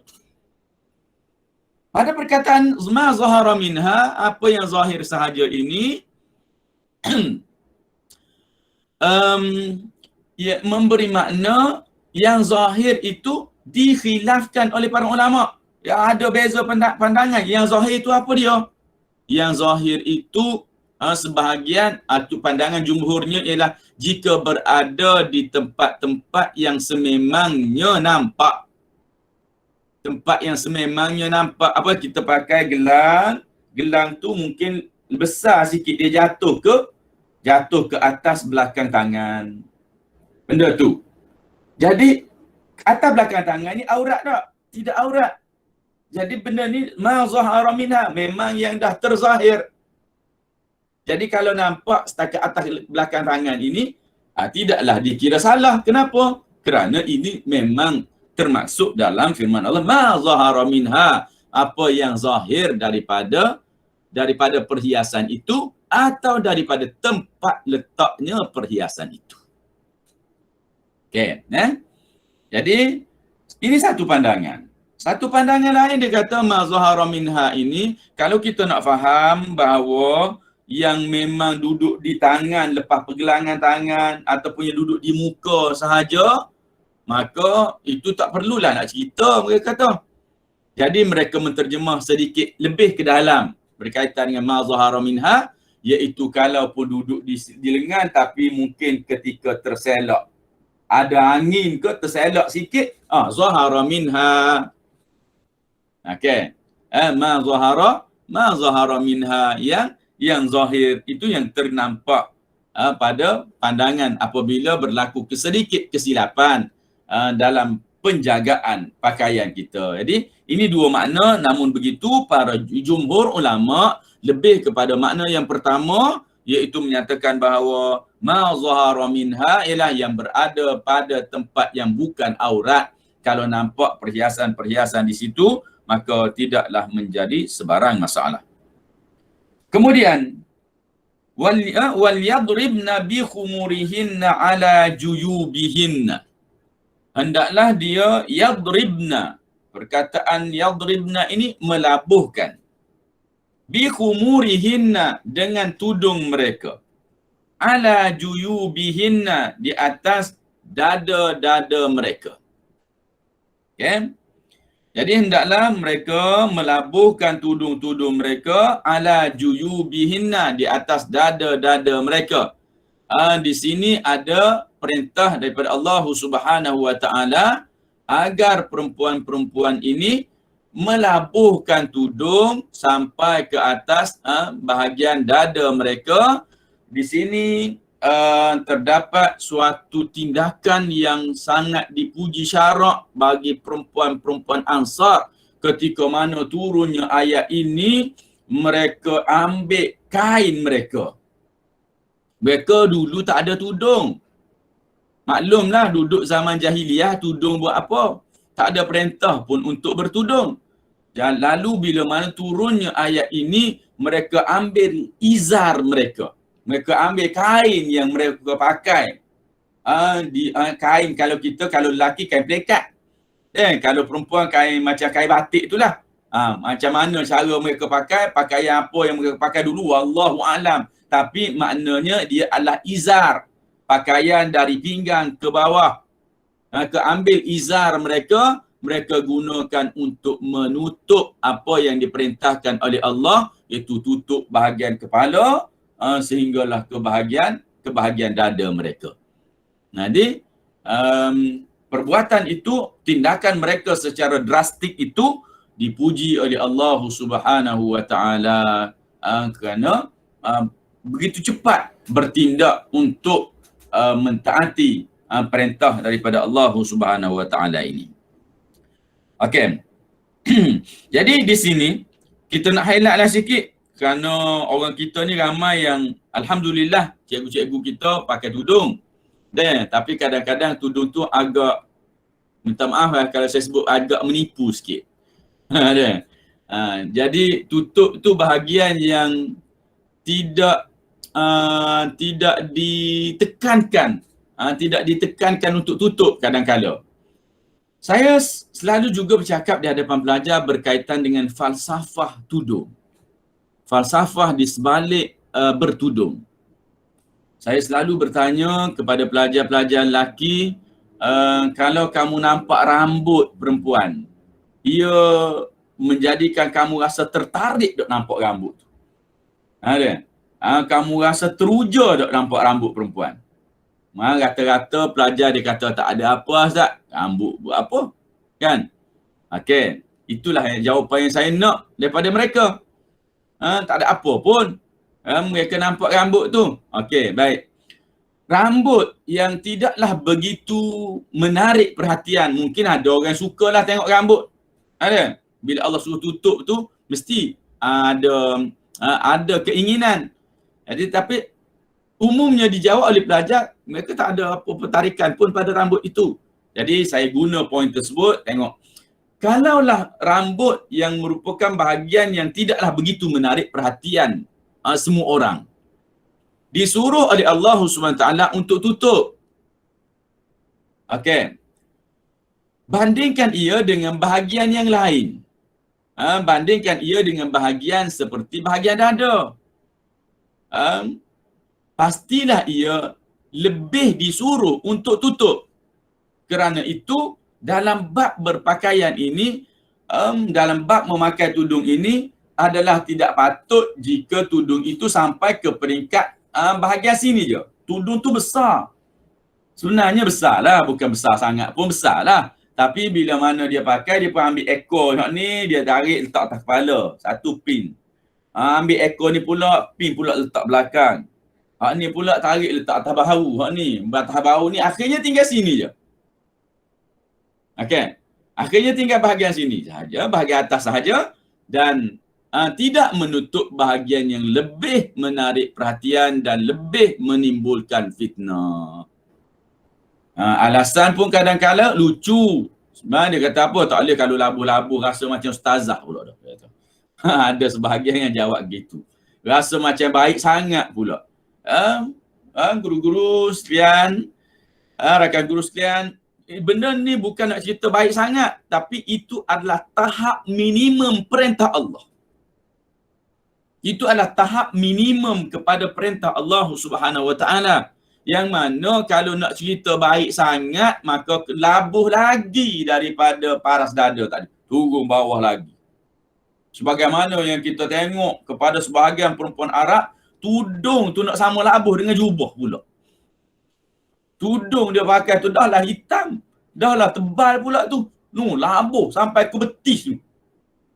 Pada perkataan ma zahara minha, apa yang zahir sahaja ini ya, memberi makna yang zahir itu dikhilafkan oleh para ulama. Ya, ada beza pandangan. Yang zahir itu apa dia? Yang zahir itu sebahagian atau pandangan jumhurnya ialah jika berada di tempat-tempat yang sememangnya nampak. Tempat yang sememangnya nampak. Apa kita pakai gelang, gelang tu mungkin besar sikit, dia jatuh ke atas belakang tangan. Benda tu. Jadi atas belakang tangan ni aurat tak? Tidak aurat. Jadi benda ni ma zahara minha, memang yang dah terzahir. Jadi kalau nampak setakat atas belakang tangan ini, tidaklah dikira salah. Kenapa? Kerana ini memang termasuk dalam firman Allah, ma zahara minha, apa yang zahir daripada perhiasan itu atau daripada tempat letaknya perhiasan itu. Okey, Jadi ini satu pandangan. Satu pandangan lain dia kata ma zahara minha ini, kalau kita nak faham bahawa yang memang duduk di tangan, lepas pergelangan tangan ataupun yang duduk di muka sahaja, maka itu tak perlulah nak cerita, mereka kata. Jadi mereka menterjemah sedikit lebih ke dalam berkaitan dengan ma zahara minha, iaitu kalau pun duduk di lengan tapi mungkin ketika terselak, ada angin ke terselak sikit, zahara minha. Okey. Ma zahara minha, yang zahir itu yang ternampak pada pandangan apabila berlaku sedikit kesilapan dalam penjagaan pakaian kita. Jadi ini dua makna, namun begitu para jumhur ulama lebih kepada makna yang pertama, iaitu menyatakan bahawa ma zahara minha ialah yang berada pada tempat yang bukan aurat. Kalau nampak perhiasan-perhiasan di situ, maka tidaklah menjadi sebarang masalah. Kemudian wal yadribna bi khumurihinna ala juyubihinna. Hendaklah dia yadribna. Perkataan yadribna ini melabuhkan. Bi khumurihinna, dengan tudung mereka. Ala juyubihinna, di atas dada-dada mereka. Okey. Jadi hendaklah mereka melabuhkan tudung-tudung mereka ala juyubihinna, di atas dada-dada mereka. Di sini ada perintah daripada Allah Subhanahu Wa Taala agar perempuan-perempuan ini melabuhkan tudung sampai ke atas bahagian dada mereka. Di sini terdapat suatu tindakan yang sangat dipuji syarak bagi perempuan-perempuan Ansar. Ketika mana turunnya ayat ini, mereka ambil kain mereka. Mereka dulu tak ada tudung. Maklumlah duduk zaman jahiliah, tudung buat apa? Tak ada perintah pun untuk bertudung. Dan lalu bila mana turunnya ayat ini, mereka ambil izar mereka. Mereka ambil kain yang mereka pakai. Kain, kalau lelaki kain pelekat. Kalau perempuan kain macam kain batik itulah. Macam mana cara mereka pakai, pakaian apa yang mereka pakai dulu, wallahu alam. Tapi maknanya dia adalah izar. Pakaian dari pinggang ke bawah. Ambil izar mereka, mereka gunakan untuk menutup apa yang diperintahkan oleh Allah, iaitu tutup bahagian kepala, sehinggalah ke bahagian dada mereka. Jadi perbuatan itu, tindakan mereka secara drastik itu dipuji oleh Allah Subhanahu Wa Taala kerana begitu cepat bertindak untuk mentaati perintah daripada Allah Subhanahu Wa Taala ini. Okey. Jadi di sini kita nak highlightlah sikit kerana orang kita ni ramai yang alhamdulillah cikgu-cikgu kita pakai tudung. Tapi kadang-kadang tudung tu agak, minta maaf lah kalau saya sebut, agak menipu sikit. Jadi tutup tu bahagian yang tidak ditekankan, tidak ditekankan untuk tutup kadang-kala. Saya selalu juga bercakap di hadapan pelajar berkaitan dengan falsafah tudung. Falsafah di sebalik bertudung. Saya selalu bertanya kepada pelajar-pelajar lelaki, kalau kamu nampak rambut perempuan, ia menjadikan kamu rasa tertarik dok nampak rambut tu. Kamu rasa teruja dok nampak rambut perempuan. Rata-rata pelajar dia kata tak ada apa Ustaz, rambut buat apa? Kan? Okey, itulah jawapan yang saya nak daripada mereka. Tak ada apa pun. Mereka nampak rambut tu. Okey, baik. Rambut yang tidaklah begitu menarik perhatian. Mungkin ada orang sukalah tengok rambut. Ada. Bila Allah suruh tutup tu, mesti ada keinginan. Jadi tapi umumnya dijawab oleh pelajar, mereka tak ada apa pertarikan pun pada rambut itu. Jadi saya guna poin tersebut, tengok. Kalaulah rambut yang merupakan bahagian yang tidaklah begitu menarik perhatian semua orang, disuruh oleh Allah SWT untuk tutup. Okey. Bandingkan ia dengan bahagian yang lain. Bandingkan ia dengan bahagian seperti bahagian dada. Pastilah ia lebih disuruh untuk tutup. Kerana itu dalam bab berpakaian ini, dalam bab memakai tudung ini adalah tidak patut jika tudung itu sampai ke peringkat bahagian sini je. Tudung tu besar. Sebenarnya besar lah, bukan besar sangat pun, besar lah. Tapi bila mana dia pakai, dia pun ambil ekor ni, dia tarik letak atas kepala. Satu pin. Ambil ekor ni pula, pin pula letak belakang. Ni pula tarik letak atas bahu. Atas bahu ni akhirnya tinggal sini je. Okey. Akhirnya tinggal bahagian sini sahaja, bahagian atas sahaja, dan tidak menutup bahagian yang lebih menarik perhatian dan lebih menimbulkan fitnah. Alasan pun kadang-kala lucu. Sebenarnya dia kata apa, tak boleh kalau labuh-labuh rasa macam ustazah pula dah. Ada sebahagian yang jawab gitu. Rasa macam baik sangat pula. Guru-guru sekalian, rakan guru sekalian, benda ni bukan nak cerita baik sangat, tapi itu adalah tahap minimum perintah Allah. Itu adalah tahap minimum kepada perintah Allah Subhanahu Wa Taala. Yang mana kalau nak cerita baik sangat, maka labuh lagi daripada paras dada tadi. Turun bawah lagi. Sebagaimana yang kita tengok kepada sebahagian perempuan Arab, tudung tu nak sama labuh dengan jubah pula. Tudung dia pakai tu dah lah hitam, dah lah tebal pula tu. Labuh sampai ke betis tu.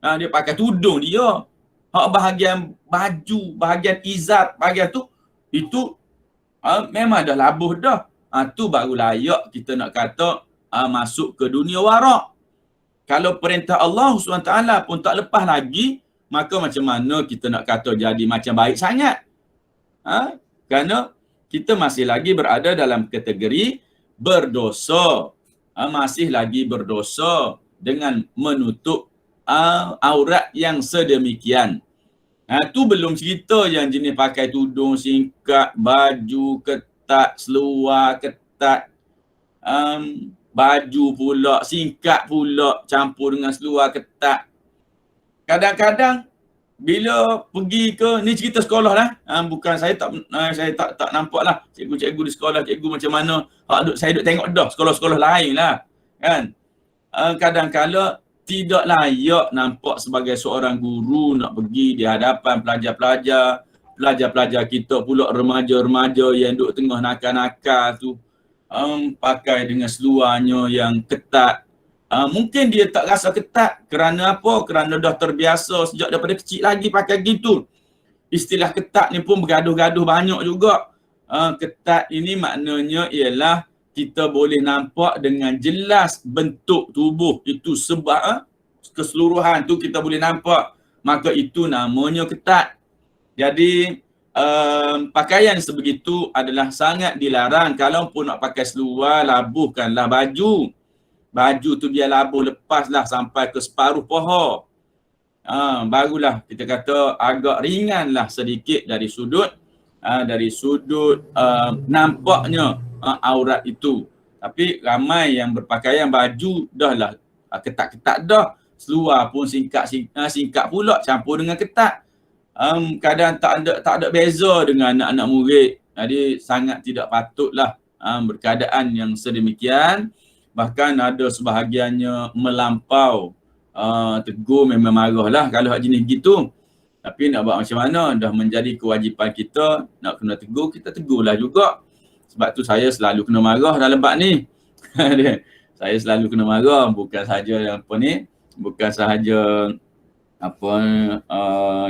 Dia pakai tudung dia. Bahagian baju, bahagian izar, bahagian tu, itu memang dah labuh dah. Tu baru layak kita nak kata masuk ke dunia warak. Kalau perintah Allah SWT pun tak lepas lagi, maka macam mana kita nak kata jadi macam baik sangat? Kerana kita masih lagi berada dalam kategori berdosa. Masih lagi berdosa dengan menutup aurat yang sedemikian. Tu belum cerita yang jenis pakai tudung singkat, baju ketat, seluar ketat, baju pula, singkat pula, campur dengan seluar ketat. Kadang-kadang bila pergi ke, ni cerita sekolah lah, bukan saya tak nampak lah cikgu-cikgu di sekolah, cikgu macam mana, saya duk tengok dah sekolah-sekolah lain lah, kan. Kadang-kadang tidak layak nampak sebagai seorang guru nak pergi di hadapan pelajar-pelajar kita pula, remaja-remaja yang duk tengah nakal-nakal tu, pakai dengan seluarnya yang ketat. Mungkin dia tak rasa ketat kerana apa? Kerana dah terbiasa sejak daripada kecil lagi pakai gitu. Istilah ketat ni pun bergaduh-gaduh banyak juga. Ketat ini maknanya ialah kita boleh nampak dengan jelas bentuk tubuh itu sebab keseluruhan tu kita boleh nampak, maka itu namanya ketat. Jadi pakaian sebegitu adalah sangat dilarang. Kalau pun nak pakai seluar, labuhkanlah baju. Baju tu biar labuh, lepaslah sampai ke separuh paha. Barulah kita kata agak ringanlah sedikit dari sudut nampaknya aurat itu. Tapi ramai yang berpakaian baju dah lah ketat-ketat dah. Seluar pun singkat pula campur dengan ketat. Kadang tak ada beza dengan anak-anak murid. Jadi sangat tidak patutlah berkeadaan yang sedemikian. Bahkan ada sebahagiannya melampau. Tegur memang marah lah kalau jenis gitu. Tapi nak buat macam mana, dah menjadi kewajipan kita nak kena tegur, kita tegurlah juga. Sebab tu saya selalu kena marah dalam bab ni. Saya selalu kena marah, bukan sahaja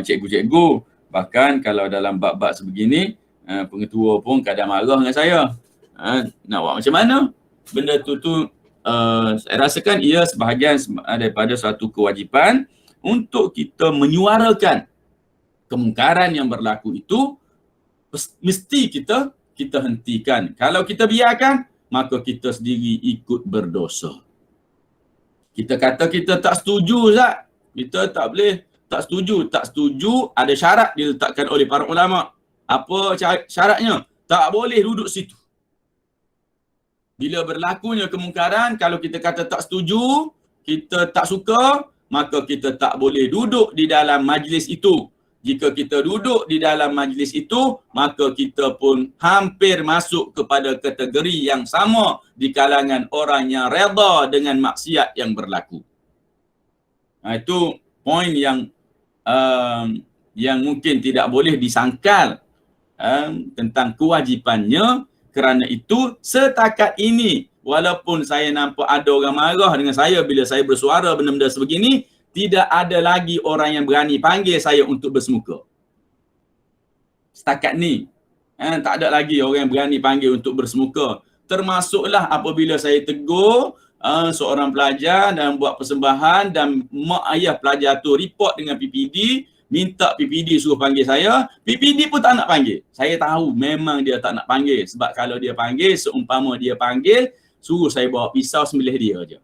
cikgu-cikgu. Bahkan kalau dalam bab-bab sebegini, pengetua pun kadang marah dengan saya. Nak buat macam mana? Benda tu saya rasakan ia sebahagian daripada satu kewajipan untuk kita menyuarakan kemungkaran yang berlaku itu. Mesti kita hentikan. Kalau kita biarkan, maka kita sendiri ikut berdosa. Kita kata kita tak setuju, Zat. Kita tak boleh tak setuju. Tak setuju ada syarat diletakkan oleh para ulama. Apa syaratnya? Tak boleh duduk situ. Bila berlakunya kemungkaran, kalau kita kata tak setuju, kita tak suka, maka kita tak boleh duduk di dalam majlis itu. Jika kita duduk di dalam majlis itu, maka kita pun hampir masuk kepada kategori yang sama di kalangan orang yang redha dengan maksiat yang berlaku. Itu poin yang mungkin tidak boleh disangkal tentang kewajipannya. Kerana itu setakat ini, walaupun saya nampak ada orang marah dengan saya bila saya bersuara benda-benda sebegini, tidak ada lagi orang yang berani panggil saya untuk bersemuka. Setakat ni, tak ada lagi orang yang berani panggil untuk bersemuka. Termasuklah apabila saya tegur seorang pelajar dan buat persembahan dan mak ayah pelajar tu report dengan PPD, minta PPD suruh panggil saya, PPD pun tak nak panggil. Saya tahu memang dia tak nak panggil. Sebab kalau dia panggil, seumpama dia panggil, suruh saya bawa pisau sembelih dia je.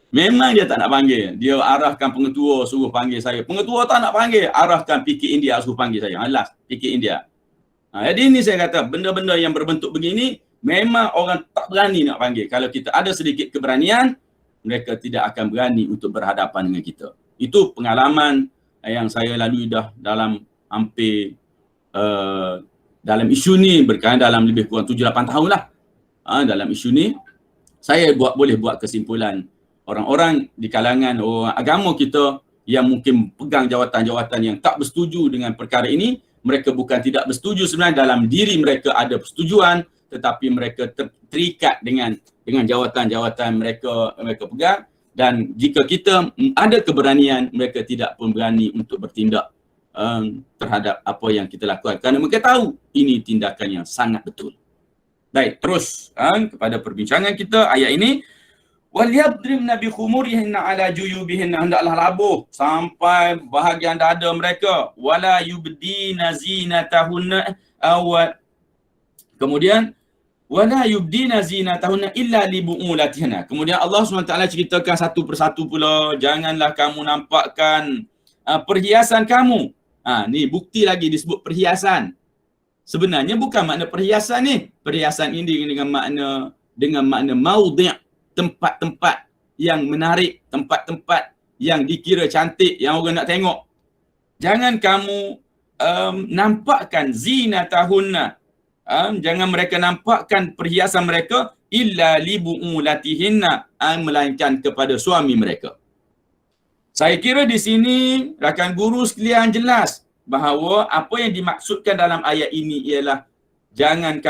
Memang dia tak nak panggil. Dia arahkan pengetua suruh panggil saya. Pengetua tak nak panggil, arahkan PK India suruh panggil saya. Alas, PK India. Jadi ini saya kata, benda-benda yang berbentuk begini, memang orang tak berani nak panggil. Kalau kita ada sedikit keberanian, mereka tidak akan berani untuk berhadapan dengan kita. Itu pengalaman yang saya lalui dah dalam hampir dalam isu ni berkaitan dalam lebih kurang 7-8 tahun lah. Dalam isu ni saya boleh buat kesimpulan orang-orang di kalangan orang agama kita yang mungkin pegang jawatan-jawatan yang tak bersetuju dengan perkara ini, mereka bukan tidak bersetuju, sebenarnya dalam diri mereka ada persetujuan, tetapi mereka terikat dengan jawatan-jawatan mereka pegang. Dan jika kita ada keberanian, mereka tidak pun berani untuk bertindak terhadap apa yang kita lakukan. Kerana mereka tahu ini tindakan yang sangat betul. Baik, terus kepada perbincangan kita ayat ini. وَلْيَضْرِبْنَ بِخُمُرِهِنَّ عَلَى جُيُوبِهِنَّ, hendaklah labuh sampai bahagian dada mereka. وَلَا يُبْدِينَ زِينَتَهُنَّ kemudian wala yubdina zinatahunna illa li bu'ulatihinna. Kemudian Allah SWT ceritakan satu persatu pula, janganlah kamu nampakkan perhiasan kamu. Ni bukti lagi disebut perhiasan. Sebenarnya bukan makna perhiasan ni. Perhiasan ini dengan makna maudhi', tempat-tempat yang menarik, tempat-tempat yang dikira cantik, yang orang nak tengok. Jangan kamu nampakkan zinatahunna. Jangan mereka nampakkan perhiasan mereka illa li bu'ulatihinna, melainkan kepada suami mereka. Saya kira di sini rakan guru sekalian jelas bahawa apa yang dimaksudkan dalam ayat ini ialah jangan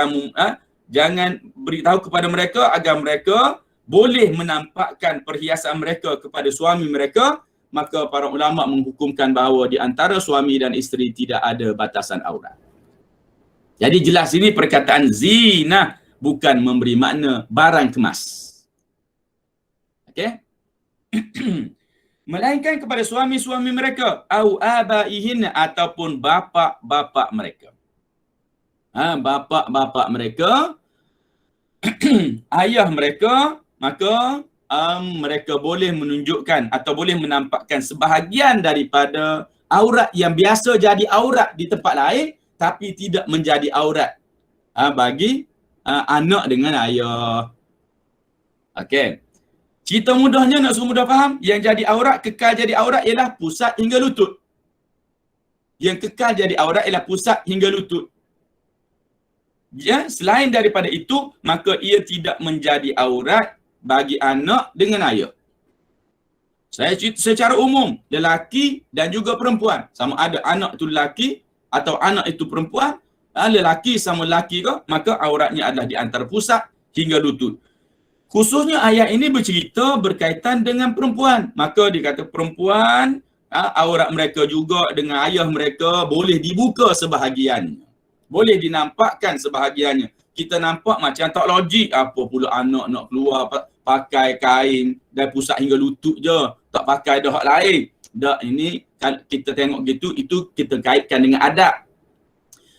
beritahu kepada mereka agar mereka boleh menampakkan perhiasan mereka kepada suami mereka. Maka para ulama menghukumkan bahawa di antara suami dan isteri tidak ada batasan aurat. Jadi jelas ini perkataan zina bukan memberi makna barang kemas. Okey? Melainkan kepada suami-suami mereka, au abaihin, ataupun bapa-bapa mereka. Bapa-bapa mereka, ayah mereka, maka mereka boleh menunjukkan atau boleh menampakkan sebahagian daripada aurat yang biasa jadi aurat di tempat lain tapi tidak menjadi aurat bagi anak dengan ayah. Okey. Cerita mudahnya, nak suruh mudah faham, yang jadi aurat, kekal jadi aurat ialah pusat hingga lutut. Yang kekal jadi aurat ialah pusat hingga lutut. Ya, selain daripada itu, maka ia tidak menjadi aurat bagi anak dengan ayah. Saya cerita secara umum, lelaki dan juga perempuan. Sama ada anak itu lelaki atau anak itu perempuan, lelaki sama lelaki ke, maka auratnya adalah di antara pusat hingga lutut. Khususnya ayat ini bercerita berkaitan dengan perempuan. Maka dikata perempuan, aurat mereka juga dengan ayah mereka boleh dibuka sebahagiannya. Boleh dinampakkan sebahagiannya. Kita nampak macam tak logik. Apa pula anak nak keluar pakai kain dari pusat hingga lutut je. Tak pakai dah hak lain. Dak, ini kita tengok gitu, itu kita kaitkan dengan adab.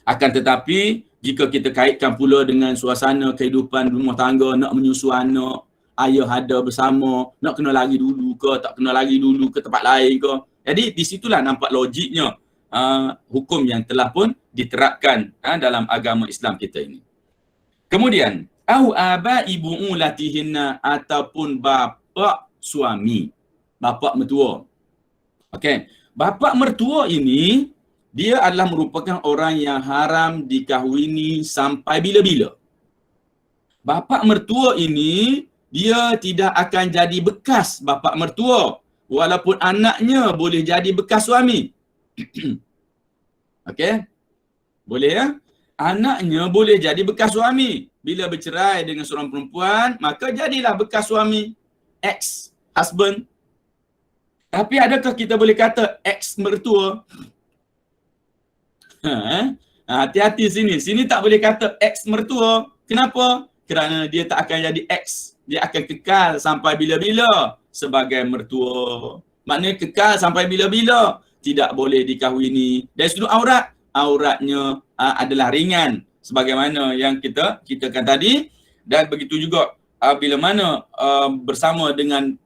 Akan tetapi, jika kita kaitkan pula dengan suasana kehidupan rumah tangga, nak menyusu anak, ayah ada bersama, nak kena lari dulu ke, tak kena lari dulu ke tempat lain ke. Jadi di situlah nampak logiknya hukum yang telah pun diterapkan dalam agama Islam kita ini. Kemudian, au aba ibu'ulatihinna, ataupun bapa suami, bapa mertua. Okey, bapa mertua ini dia adalah merupakan orang yang haram dikahwini sampai bila-bila. Bapa mertua ini, dia tidak akan jadi bekas bapa mertua. Walaupun anaknya boleh jadi bekas suami. Okey? Boleh ya? Anaknya boleh jadi bekas suami. Bila bercerai dengan seorang perempuan, maka jadilah bekas suami. Ex-husband. Tapi adakah kita boleh kata ex-mertua? Hati-hati sini. Sini tak boleh kata ex-mertua. Kenapa? Kerana dia tak akan jadi ex. Dia akan kekal sampai bila-bila sebagai mertua. Maknanya kekal sampai bila-bila. Tidak boleh dikahwini. Dari sudut aurat, auratnya adalah ringan. Sebagaimana yang kita kan tadi. Dan begitu juga bila mana bersama dengan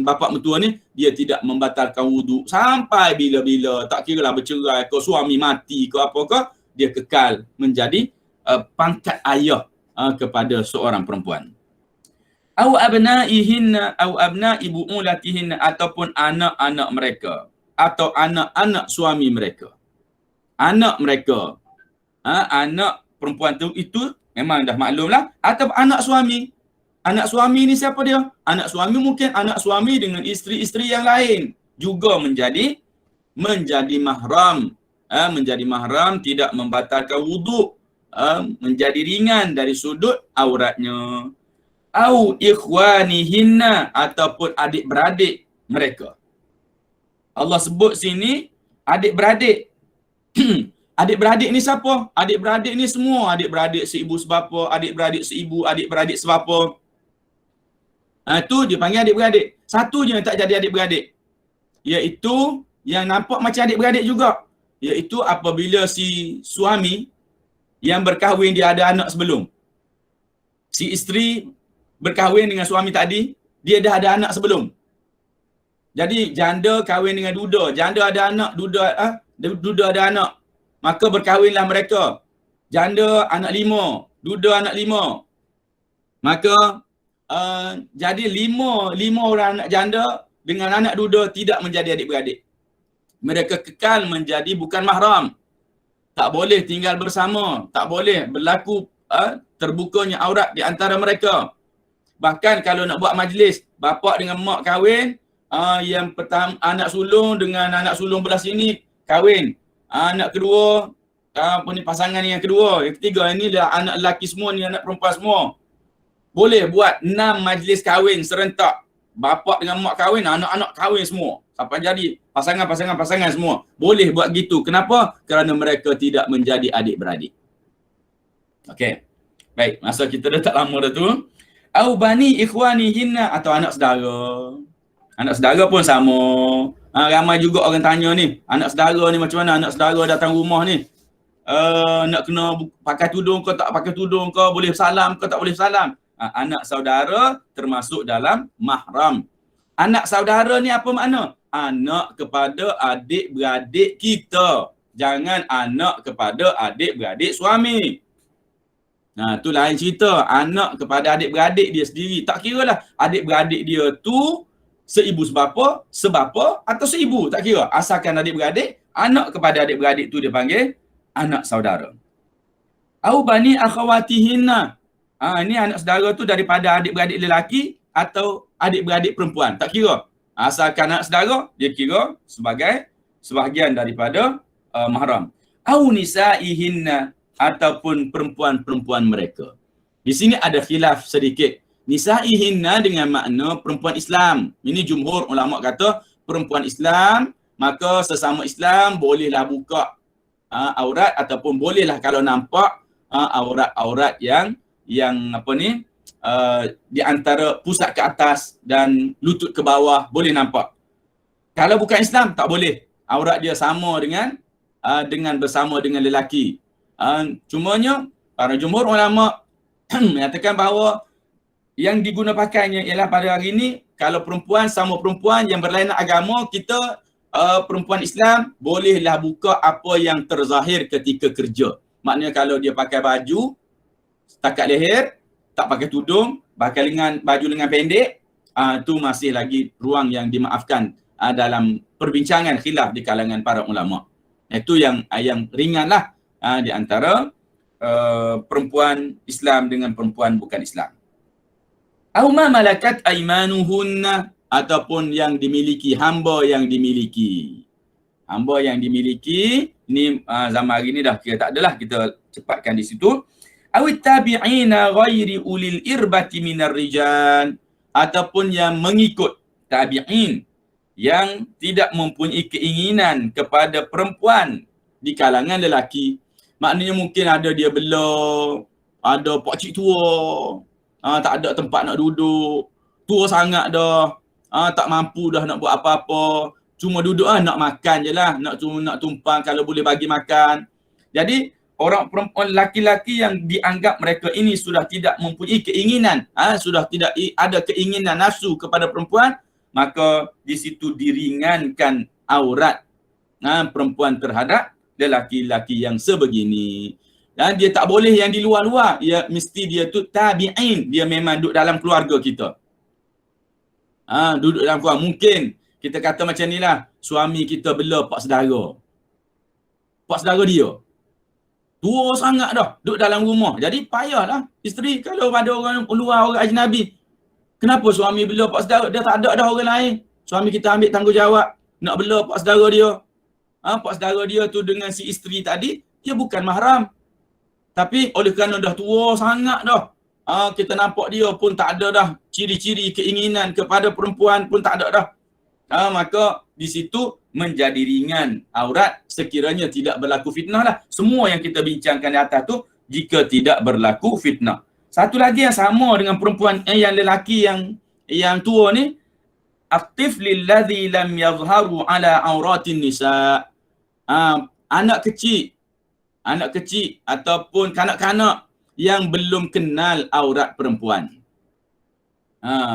bapa mertua ni, dia tidak membatalkan wuduk sampai bila-bila. Tak kira lah bercerai ke, suami mati ke apa ke, dia kekal menjadi pangkat ayah kepada seorang perempuan. Au abnaihinna au abnai bu'ulatihinna, ataupun anak-anak mereka atau anak-anak suami mereka. Anak mereka, anak perempuan tu itu memang dah maklumlah, atau anak suami. Anak suami ni siapa dia? Anak suami mungkin anak suami dengan isteri-isteri yang lain juga menjadi mahram. Menjadi mahram, tidak membatalkan wuduk, menjadi ringan dari sudut auratnya. Au ikhwanihinna, ataupun adik-beradik mereka. Allah sebut sini adik-beradik. Adik-beradik ni siapa? Adik-beradik ni semua adik-beradik seibu sebapa, adik-beradik seibu, adik-beradik sebapa. Itu dia panggil adik-beradik. Satu je yang tak jadi adik-beradik, iaitu yang nampak macam adik-beradik juga, iaitu apabila si suami yang berkahwin dia ada anak sebelum. Si isteri berkahwin dengan suami tadi, dia dah ada anak sebelum. Jadi janda kahwin dengan duda, janda ada anak, duda ada anak. Maka berkahwinlah mereka. Janda anak 5, duda anak 5. Maka jadi lima orang anak janda dengan anak duda tidak menjadi adik-beradik. Mereka kekal menjadi bukan mahram. Tak boleh tinggal bersama, tak boleh berlaku terbukanya aurat di antara mereka. Bahkan kalau nak buat majlis, bapa dengan mak kahwin, yang pertama anak sulung dengan anak sulung belah sini kahwin. Anak kedua, pasangan yang kedua, yang ketiga, ini dah anak lelaki semua, ni anak perempuan semua. Boleh buat 6 majlis kahwin serentak. Bapa dengan mak kahwin, anak-anak kahwin semua. Sampai jadi pasangan semua. Boleh buat gitu. Kenapa? Kerana mereka tidak menjadi adik-beradik. Okey. Baik, masa kita dah tak lama dah tu. Au bani ikhwanihinna, atau anak saudara. Anak saudara pun sama. Ramai juga orang tanya ni, anak saudara ni macam mana? Anak saudara datang rumah ni, nak kena pakai tudung ke tak pakai tudung ke, boleh salam ke tak boleh salam. Anak saudara termasuk dalam mahram. Anak saudara ni apa makna? Anak kepada adik-beradik kita. Jangan anak kepada adik-beradik suami. Tu lain cerita. Anak kepada adik-beradik dia sendiri. Tak kira lah adik-beradik dia tu seibu sebapa atau seibu. Tak kira. Asalkan adik-beradik, anak kepada adik-beradik tu dia panggil anak saudara. Au bani akhawatihinna. Ini anak saudara tu daripada adik-beradik lelaki atau adik-beradik perempuan. Tak kira. Asalkan anak saudara, dia kira sebagai sebahagian daripada mahram. Au nisaihinna, ataupun perempuan-perempuan mereka. Di sini ada khilaf sedikit. Nisaihinna dengan makna perempuan Islam. Ini jumhur ulama kata perempuan Islam, maka sesama Islam bolehlah buka aurat, ataupun bolehlah kalau nampak aurat-aurat yang apa ni, di antara pusat ke atas dan lutut ke bawah boleh nampak. Kalau bukan Islam tak boleh. Aurat dia sama dengan bersama dengan lelaki. Cumanya para jumhur ulama menyatakan bahawa yang diguna pakainya ialah pada hari ini, kalau perempuan sama perempuan yang berlainan agama, kita perempuan Islam bolehlah buka apa yang terzahir ketika kerja. Maknanya kalau dia pakai baju setakat leher, tak pakai tudung, pakai baju lengan pendek, tu masih lagi ruang yang dimaafkan dalam perbincangan khilaf di kalangan para ulama. Itu yang ringan lah di antara perempuan Islam dengan perempuan bukan Islam. Au ma malakat aimanuhunna, ataupun yang dimiliki, hamba yang dimiliki. Hamba yang dimiliki ni zaman hari ni dah kira tak adalah, kita cepatkan di situ. Awit tabi'ina ghairi ulil irbati minar rijal, ataupun yang mengikut tabi'in yang tidak mempunyai keinginan kepada perempuan di kalangan lelaki. Maknanya mungkin ada dia bela, ada pakcik tua, tak ada tempat nak duduk, tua sangat dah, tak mampu dah nak buat apa-apa, cuma duduk nak makan je lah, nak tumpang kalau boleh bagi makan. Jadi orang perempuan laki-laki yang dianggap mereka ini sudah tidak mempunyai keinginan, sudah tidak ada keinginan nafsu kepada perempuan, maka di situ diringankan aurat perempuan terhadap lelaki-lelaki yang sebegini. Dan dia tak boleh yang di luar-luar, mesti dia tu tabi'in, dia memang duduk dalam keluarga kita. Duduk dalam keluarga. Mungkin kita kata macam ni lah, suami kita bela pak saudara dia tua sangat dah, duduk dalam rumah. Jadi payahlah isteri kalau ada orang luar, orang ajnabi. Kenapa suami bela pak saudara? Dia tak ada dah orang lain. Suami kita ambil tanggungjawab nak bela pak saudara dia. Pak saudara dia tu dengan si isteri tadi, dia bukan mahram. Tapi oleh kerana dah tua sangat dah, kita nampak dia pun tak ada dah ciri-ciri keinginan kepada perempuan pun tak ada dah. Maka di situ menjadi ringan aurat sekiranya tidak berlaku fitnah lah. Semua yang kita bincangkan di atas tu jika tidak berlaku fitnah. Satu lagi yang sama dengan perempuan yang lelaki yang tua ni, aktif lilladzi lam yazharu ala auratin nisa. Anak kecil ataupun kanak-kanak yang belum kenal aurat perempuan.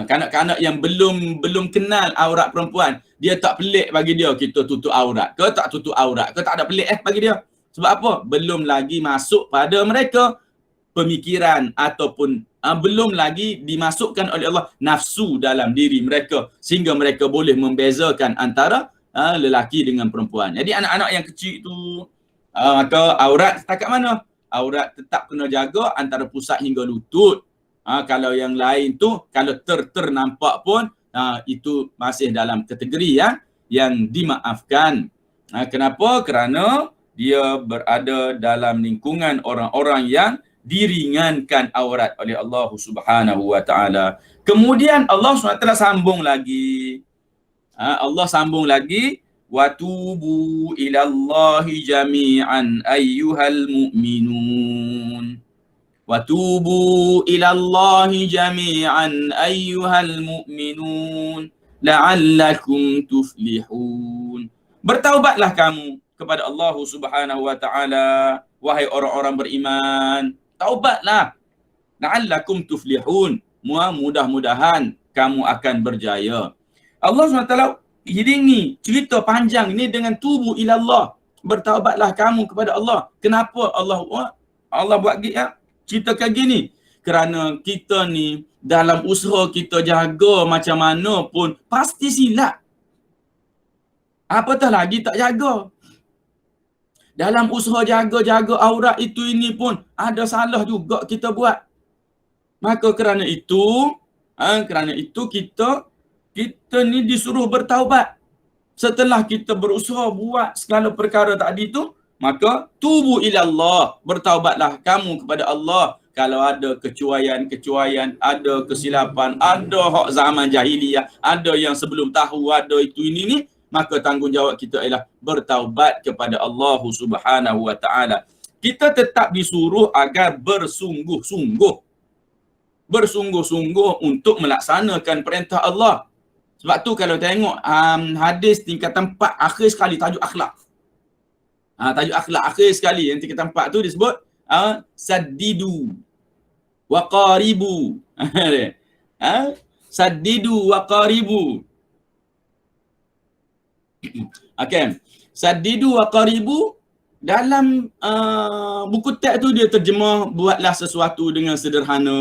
Kanak-kanak yang belum kenal aurat perempuan, dia tak pelik bagi dia kita tutup aurat ke tak tutup aurat ke, tak ada pelik bagi dia. Sebab apa? Belum lagi masuk pada mereka pemikiran ataupun belum lagi dimasukkan oleh Allah nafsu dalam diri mereka sehingga mereka boleh membezakan antara lelaki dengan perempuan. Jadi anak-anak yang kecil tu maka aurat setakat mana? Aurat tetap kena jaga antara pusat hingga lutut. Kalau yang lain tu, kalau nampak pun, itu masih dalam kategori yang dimaafkan. Kenapa? Kerana dia berada dalam lingkungan orang-orang yang diringankan aurat oleh Allah Subhanahu Wa Taala. Kemudian Allah SWT sambung lagi. Watubu ilallahi jami'an ayyuhal mu'minun. Wa tubu ilallahi jami'an ayyuhal mu'minun la'allakum tuflihun. Bertaubatlah kamu kepada Allah Subhanahu wa taala, wahai orang-orang beriman. Taubatlah. La'allakum tuflihun. Mudah-mudahan kamu akan berjaya. Allah SWT iringi cerita panjang ni dengan tubu ilallah. Bertaubatlah kamu kepada Allah. Kenapa Allah buat ceritakan gini? Kerana kita ni dalam usaha kita jaga macam mana pun pasti silap. Apatah lagi tak jaga. Dalam usaha jaga aurat itu ini pun ada salah juga kita buat. Maka kerana itu kita ni disuruh bertaubat. Setelah kita berusaha buat segala perkara tadi tu, maka tubu ilallah, bertaubatlah kamu kepada Allah. Kalau ada kecuaian, ada kesilapan, ada hak zaman jahiliyah, ada yang sebelum tahu, ada itu ini ni, maka tanggungjawab kita ialah bertaubat kepada Allah Subhanahu wa taala. Kita tetap disuruh agar bersungguh-sungguh untuk melaksanakan perintah Allah. Sebab tu kalau tengok hadis tingkatan 4 akhir sekali tajuk akhlak. Tajuk akhlak akhir sekali yang tingkatan 4 tu disebut saddidu wa qaribu. Saddidu wa qaribu. Okey. Saddidu wa qaribu, dalam buku teks tu dia terjemah buatlah sesuatu dengan sederhana.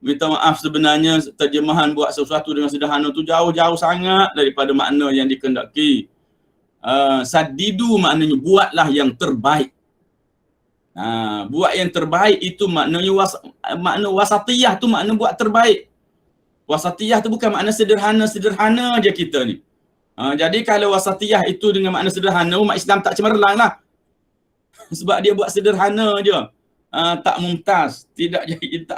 Minta maaf, sebenarnya terjemahan buat sesuatu dengan sederhana tu jauh-jauh sangat daripada makna yang dikehendaki. Saddidu maknanya buatlah yang terbaik. Buat yang terbaik itu maknanya makna wasatiyah tu makna buat terbaik. Wasatiyah tu bukan makna sederhana-sederhana je kita ni. Jadi kalau wasatiyah itu dengan makna sederhana, umat Islam tak cemerlang lah. Sebab dia buat sederhana je. Tak mumtaz, tak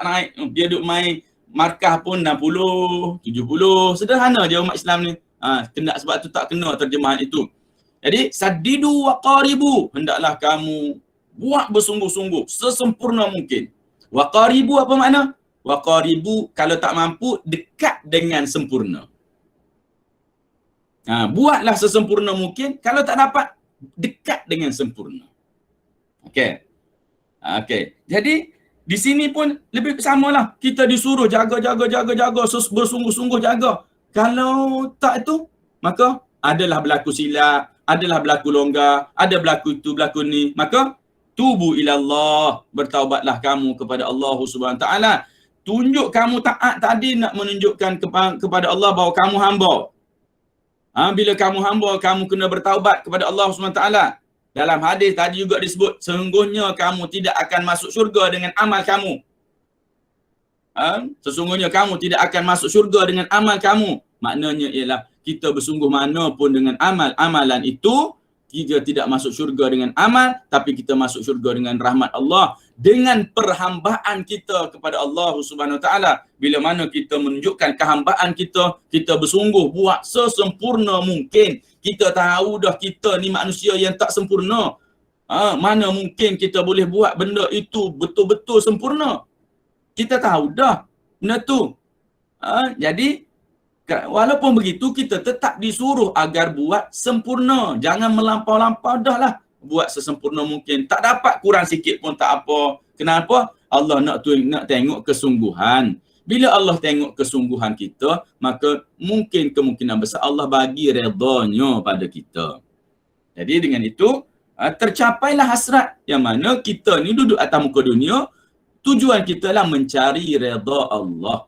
naik. Dia duk main markah pun 60, 70. Sederhana je umat Islam ni. Sebab tu tak kena terjemahan itu. Jadi saddidu wa qaribu, hendaklah kamu buat bersungguh-sungguh sesempurna mungkin. Wa qaribu apa makna? Wa qaribu kalau tak mampu dekat dengan sempurna. Buatlah sesempurna mungkin, kalau tak dapat dekat dengan sempurna. Okey. Jadi di sini pun lebih samalah, kita disuruh jaga bersungguh-sungguh jaga. Kalau tak itu, maka adalah berlaku silap, adalah berlaku longgar, ada berlaku itu, berlaku ni, maka tubu ilallah, bertaubatlah kamu kepada Allah Subhanahu taala. Tunjuk kamu taat tadi nak menunjukkan kepada Allah bahawa kamu hamba. Bila kamu hamba, kamu kena bertaubat kepada Allah SWT. Dalam hadis tadi juga disebut, sesungguhnya kamu tidak akan masuk syurga dengan amal kamu. Sesungguhnya kamu tidak akan masuk syurga dengan amal kamu. Maknanya ialah kita bersungguh mana pun dengan amalan itu, kita tidak masuk syurga dengan amal, tapi kita masuk syurga dengan rahmat Allah. Dengan perhambaan kita kepada Allah Subhanahu taala. Bila mana kita menunjukkan kehambaan kita, kita bersungguh buat sesempurna mungkin. Kita tahu dah kita ni manusia yang tak sempurna. Mana mungkin kita boleh buat benda itu betul-betul sempurna. Kita tahu dah benda tu. Jadi walaupun begitu, kita tetap disuruh agar buat sempurna. Jangan melampau-lampau, dah lah. Buat sesempurna mungkin. Tak dapat kurang sikit pun tak apa. Kenapa? Allah nak tengok kesungguhan. Bila Allah tengok kesungguhan kita, maka mungkin kemungkinan besar Allah bagi redanya pada kita. Jadi dengan itu, tercapailah hasrat yang mana kita ni duduk atas muka dunia, tujuan kita lah mencari redha Allah.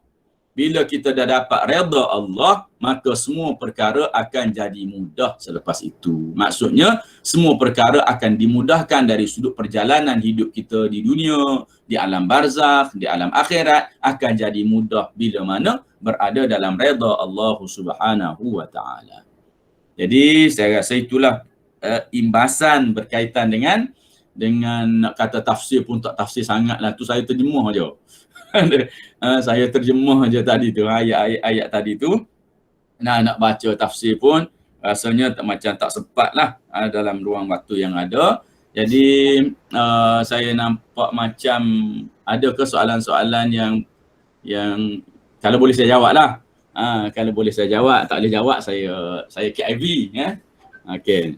Bila kita dah dapat redha Allah, maka semua perkara akan jadi mudah selepas itu. Maksudnya, semua perkara akan dimudahkan dari sudut perjalanan hidup kita di dunia, di alam barzakh, di alam akhirat, akan jadi mudah bila mana berada dalam redha Allah Subhanahu wa taala. Jadi, saya rasa itulah imbasan berkaitan dengan nak kata tafsir pun tak tafsir sangatlah. Tu saya terjemah aja. Saya terjemah je tadi tu, ayat-ayat tadi tu. Nak baca tafsir pun rasanya macam tak sempat lah dalam ruang waktu yang ada. Jadi saya nampak macam ada ke soalan-soalan yang kalau boleh saya jawab lah. Kalau boleh saya jawab, tak boleh jawab saya KIV ya. Okey.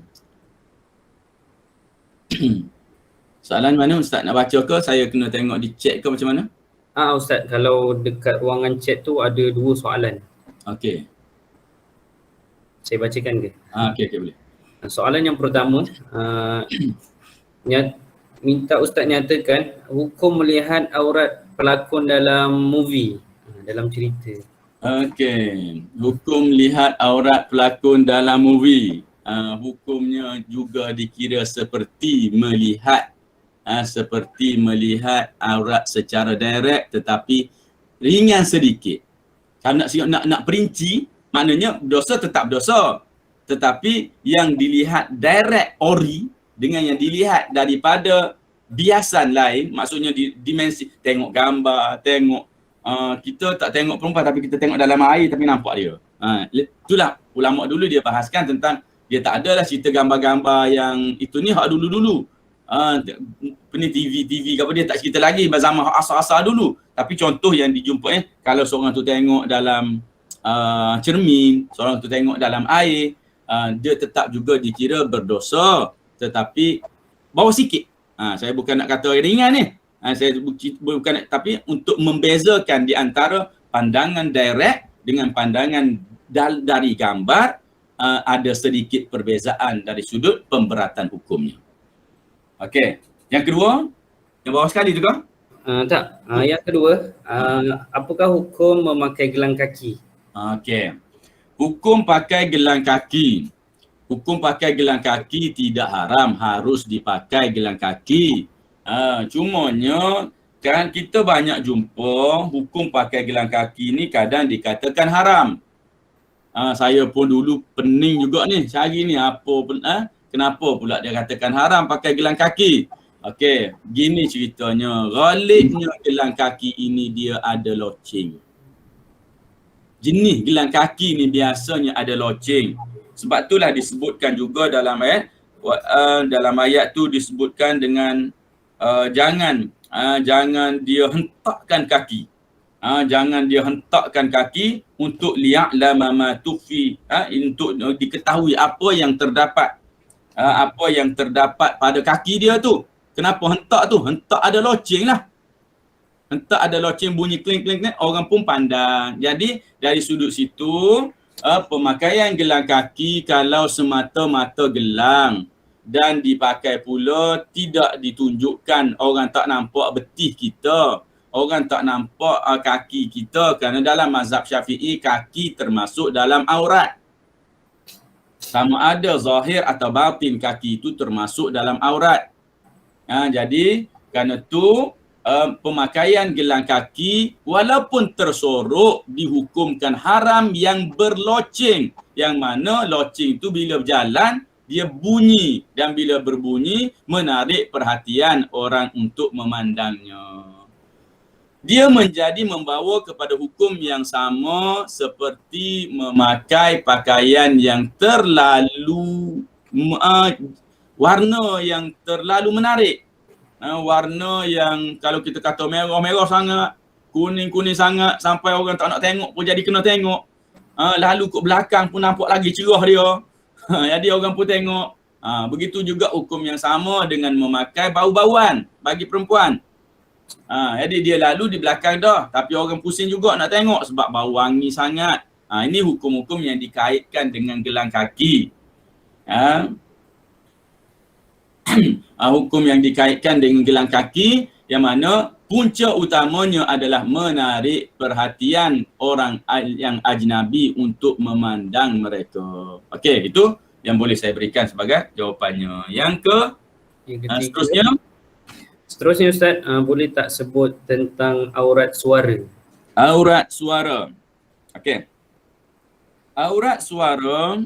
Soalan mana Ustaz nak baca ke? Saya kena tengok di chat ke macam mana? Ustaz, kalau dekat ruangan chat tu ada 2 soalan. Okey. Saya bacakan ke? Okey boleh. Soalan yang pertama, minta Ustaz nyatakan hukum melihat aurat pelakon dalam movie, dalam cerita. Okey, hukum lihat aurat pelakon dalam movie. Hukumnya juga dikira seperti melihat aurat secara direct tetapi ringan sedikit. Kalau nak perinci, maknanya dosa tetap dosa. Tetapi yang dilihat direct ori dengan yang dilihat daripada biasan lain, maksudnya dimensi, tengok gambar, tengok kita tak tengok perempuan tapi kita tengok dalam air tapi nampak dia. Itulah ulama dulu dia bahaskan tentang dia tak adalah cerita gambar-gambar yang itu ni hak dulu-dulu. TV ke apa dia tak cerita lagi zaman asal-asal dulu. Tapi contoh yang dijumpai kalau seorang tu tengok dalam cermin, seorang tu tengok dalam air, dia tetap juga dikira berdosa tetapi bawah sikit. Saya bukan nak kata ringan ni. Saya bukan, tapi untuk membezakan di antara pandangan direct dengan pandangan dari gambar, ada sedikit perbezaan dari sudut pemberatan hukumnya. Okey. Yang kedua, yang bawah sekali tu kah? Tak. Yang kedua, apakah hukum memakai gelang kaki? Okey. Hukum pakai gelang kaki. Hukum pakai gelang kaki tidak haram, harus dipakai gelang kaki. Cumanya kan kita banyak jumpa hukum pakai gelang kaki ni kadang dikatakan haram. Saya pun dulu pening juga ni cari ni kenapa pula dia katakan haram pakai gelang kaki. Okey, gini ceritanya. Ghalibnya gelang kaki ini dia ada loceng. Jenis gelang kaki ni biasanya ada loceng. Sebab itulah disebutkan juga dalam ayat tu disebutkan dengan jangan dia hentakkan kaki. Jangan dia hentakkan kaki untuk liya'lama ma tufi, untuk diketahui apa yang terdapat pada kaki dia tu. Kenapa hentak tu? Hentak ada loceng lah. Hentak ada loceng bunyi kling-kling, orang pun pandang. Jadi dari sudut situ pemakaian gelang kaki kalau semata-mata gelang dan dipakai pula tidak ditunjukkan, orang tak nampak betih kita, orang tak nampak kaki kita, kerana dalam mazhab Syafi'i kaki termasuk dalam aurat. Sama ada zahir atau batin kaki itu termasuk dalam aurat. Jadi kerana tu pemakaian gelang kaki walaupun tersorok dihukumkan haram yang berloceng, yang mana loceng tu bila berjalan dia bunyi dan bila berbunyi menarik perhatian orang untuk memandangnya. Dia menjadi membawa kepada hukum yang sama seperti memakai pakaian yang terlalu warna yang terlalu menarik. Warna yang kalau kita kata merah-merah sangat, kuning-kuning sangat sampai orang tak nak tengok pun jadi kena tengok. Lalu kat belakang pun nampak lagi cerah dia. Jadi orang pun tengok. Begitu juga hukum yang sama dengan memakai bau-bauan bagi perempuan. Jadi dia lalu di belakang dah tapi orang pusing juga nak tengok sebab bau wangi sangat. Ini hukum-hukum yang dikaitkan dengan gelang kaki. Hukum yang dikaitkan dengan gelang kaki yang mana punca utamanya adalah menarik perhatian orang yang ajnabi untuk memandang mereka. Okey, itu yang boleh saya berikan sebagai jawapannya. Yang ketiga, seterusnya Ustaz, boleh tak sebut tentang aurat suara? Aurat suara. Okey. Aurat suara,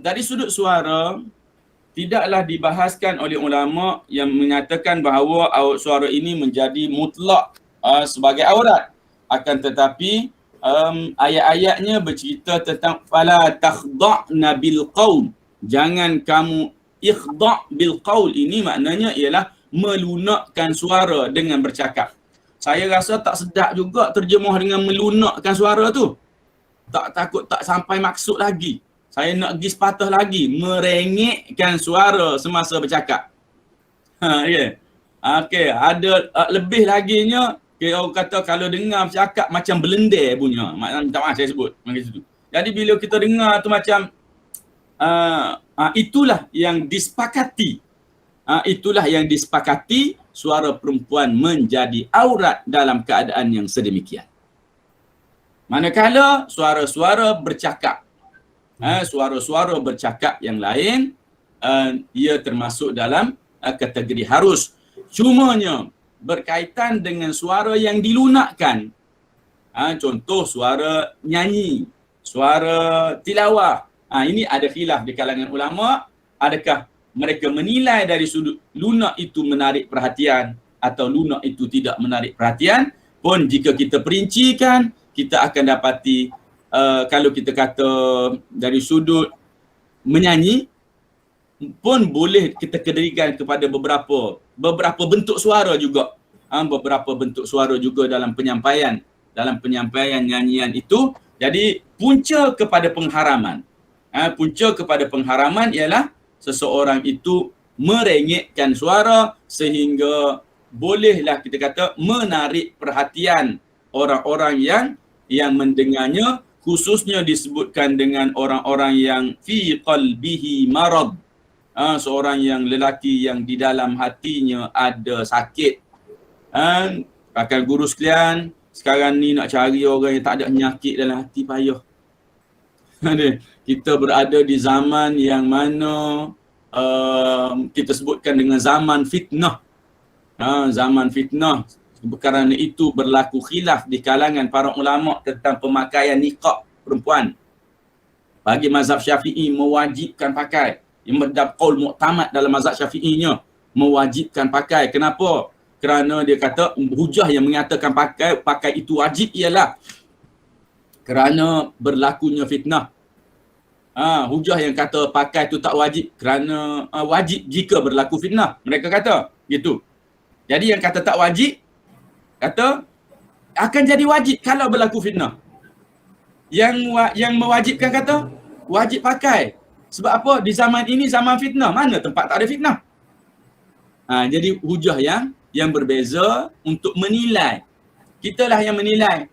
dari sudut suara tidaklah dibahaskan oleh ulama yang menyatakan bahawa aurat suara ini menjadi mutlak sebagai aurat. Akan tetapi ayat-ayatnya bercerita tentang fala takhda'na bil qaul. Jangan kamu Ikhda' bil qaul ini maknanya ialah melunakkan suara dengan bercakap. Saya rasa tak sedap juga terjemah dengan melunakkan suara tu. Tak takut tak sampai maksud lagi. Saya nak pergi sepatah lagi, merengekkan suara semasa bercakap. Ya. Okey, ada lebih laginya, orang kata kalau dengar bercakap macam belendar punya. Minta maaf saya sebut macam itu. Jadi bila kita dengar tu macam itulah yang disepakati. Itulah yang disepakati suara perempuan menjadi aurat dalam keadaan yang sedemikian. Manakala suara-suara bercakap, suara-suara bercakap yang lain, ia termasuk dalam kategori harus. Cumanya berkaitan dengan suara yang dilunakkan. Contoh suara nyanyi, suara tilawah. Ini ada khilaf di kalangan ulama, adakah mereka menilai dari sudut lunak itu menarik perhatian atau lunak itu tidak menarik perhatian. Pun jika kita perincikan, kita akan dapati kalau kita kata dari sudut menyanyi pun boleh kita kedirikan kepada beberapa bentuk suara juga. Beberapa bentuk suara juga dalam penyampaian nyanyian itu. Jadi punca kepada pengharaman. Punca kepada pengharaman ialah seseorang itu merengekkan suara sehingga bolehlah kita kata menarik perhatian orang-orang yang mendengarnya, khususnya disebutkan dengan orang-orang yang fi qalbihi marad. Seorang yang lelaki yang di dalam hatinya ada sakit. Rakan guru sekalian, sekarang ni nak cari orang yang tak ada penyakit dalam hati payah. Kita berada di zaman yang mana kita sebutkan dengan zaman fitnah. Zaman fitnah. Kerana itu berlaku khilaf di kalangan para ulama tentang pemakaian niqab perempuan. Bagi mazhab Syafi'i mewajibkan pakai. Yang berdasar qaul muktamad dalam mazhab Syafi'inya mewajibkan pakai. Kenapa? Kerana dia kata hujah yang mengatakan pakai itu wajib ialah kerana berlakunya fitnah. Hujah yang kata pakai itu tak wajib kerana wajib jika berlaku fitnah. Mereka kata gitu. Jadi yang kata tak wajib kata akan jadi wajib kalau berlaku fitnah. Yang mewajibkan kata wajib pakai. Sebab apa? Di zaman ini zaman fitnah. Mana tempat tak ada fitnah? Jadi hujah yang berbeza untuk menilai. Kitalah yang menilai.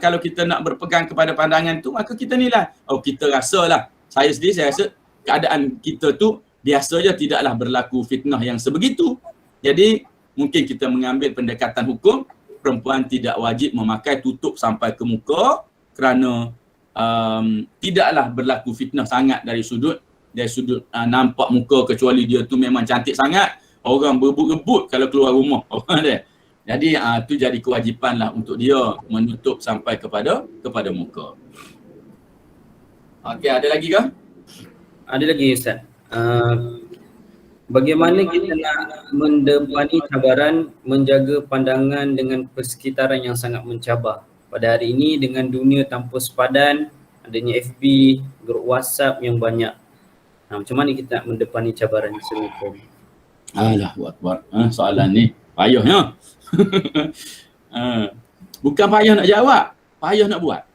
Kalau kita nak berpegang kepada pandangan tu, maka kita nilai. Kita rasalah. Saya rasa keadaan kita tu biasa je, tidaklah berlaku fitnah yang sebegitu. Jadi mungkin kita mengambil pendekatan hukum, perempuan tidak wajib memakai tutup sampai ke muka kerana tidaklah berlaku fitnah sangat dari sudut nampak muka, kecuali dia tu memang cantik sangat, orang berebut-rebut kalau keluar rumah. Jadi tu jadi kewajipan lah untuk dia menutup sampai kepada muka. Okey, ada lagi ke? Ada lagi Ustaz. Bagaimana kita nak mendepani cabaran menjaga pandangan dengan persekitaran yang sangat mencabar pada hari ini dengan dunia tanpa sepadan, adanya FB, grup WhatsApp yang banyak. Macam mana kita nak mendepani cabaran Assalamualaikum? Allahu Akbar. Soalan ni payahnya. Bukan payah nak jawab, payah nak buat.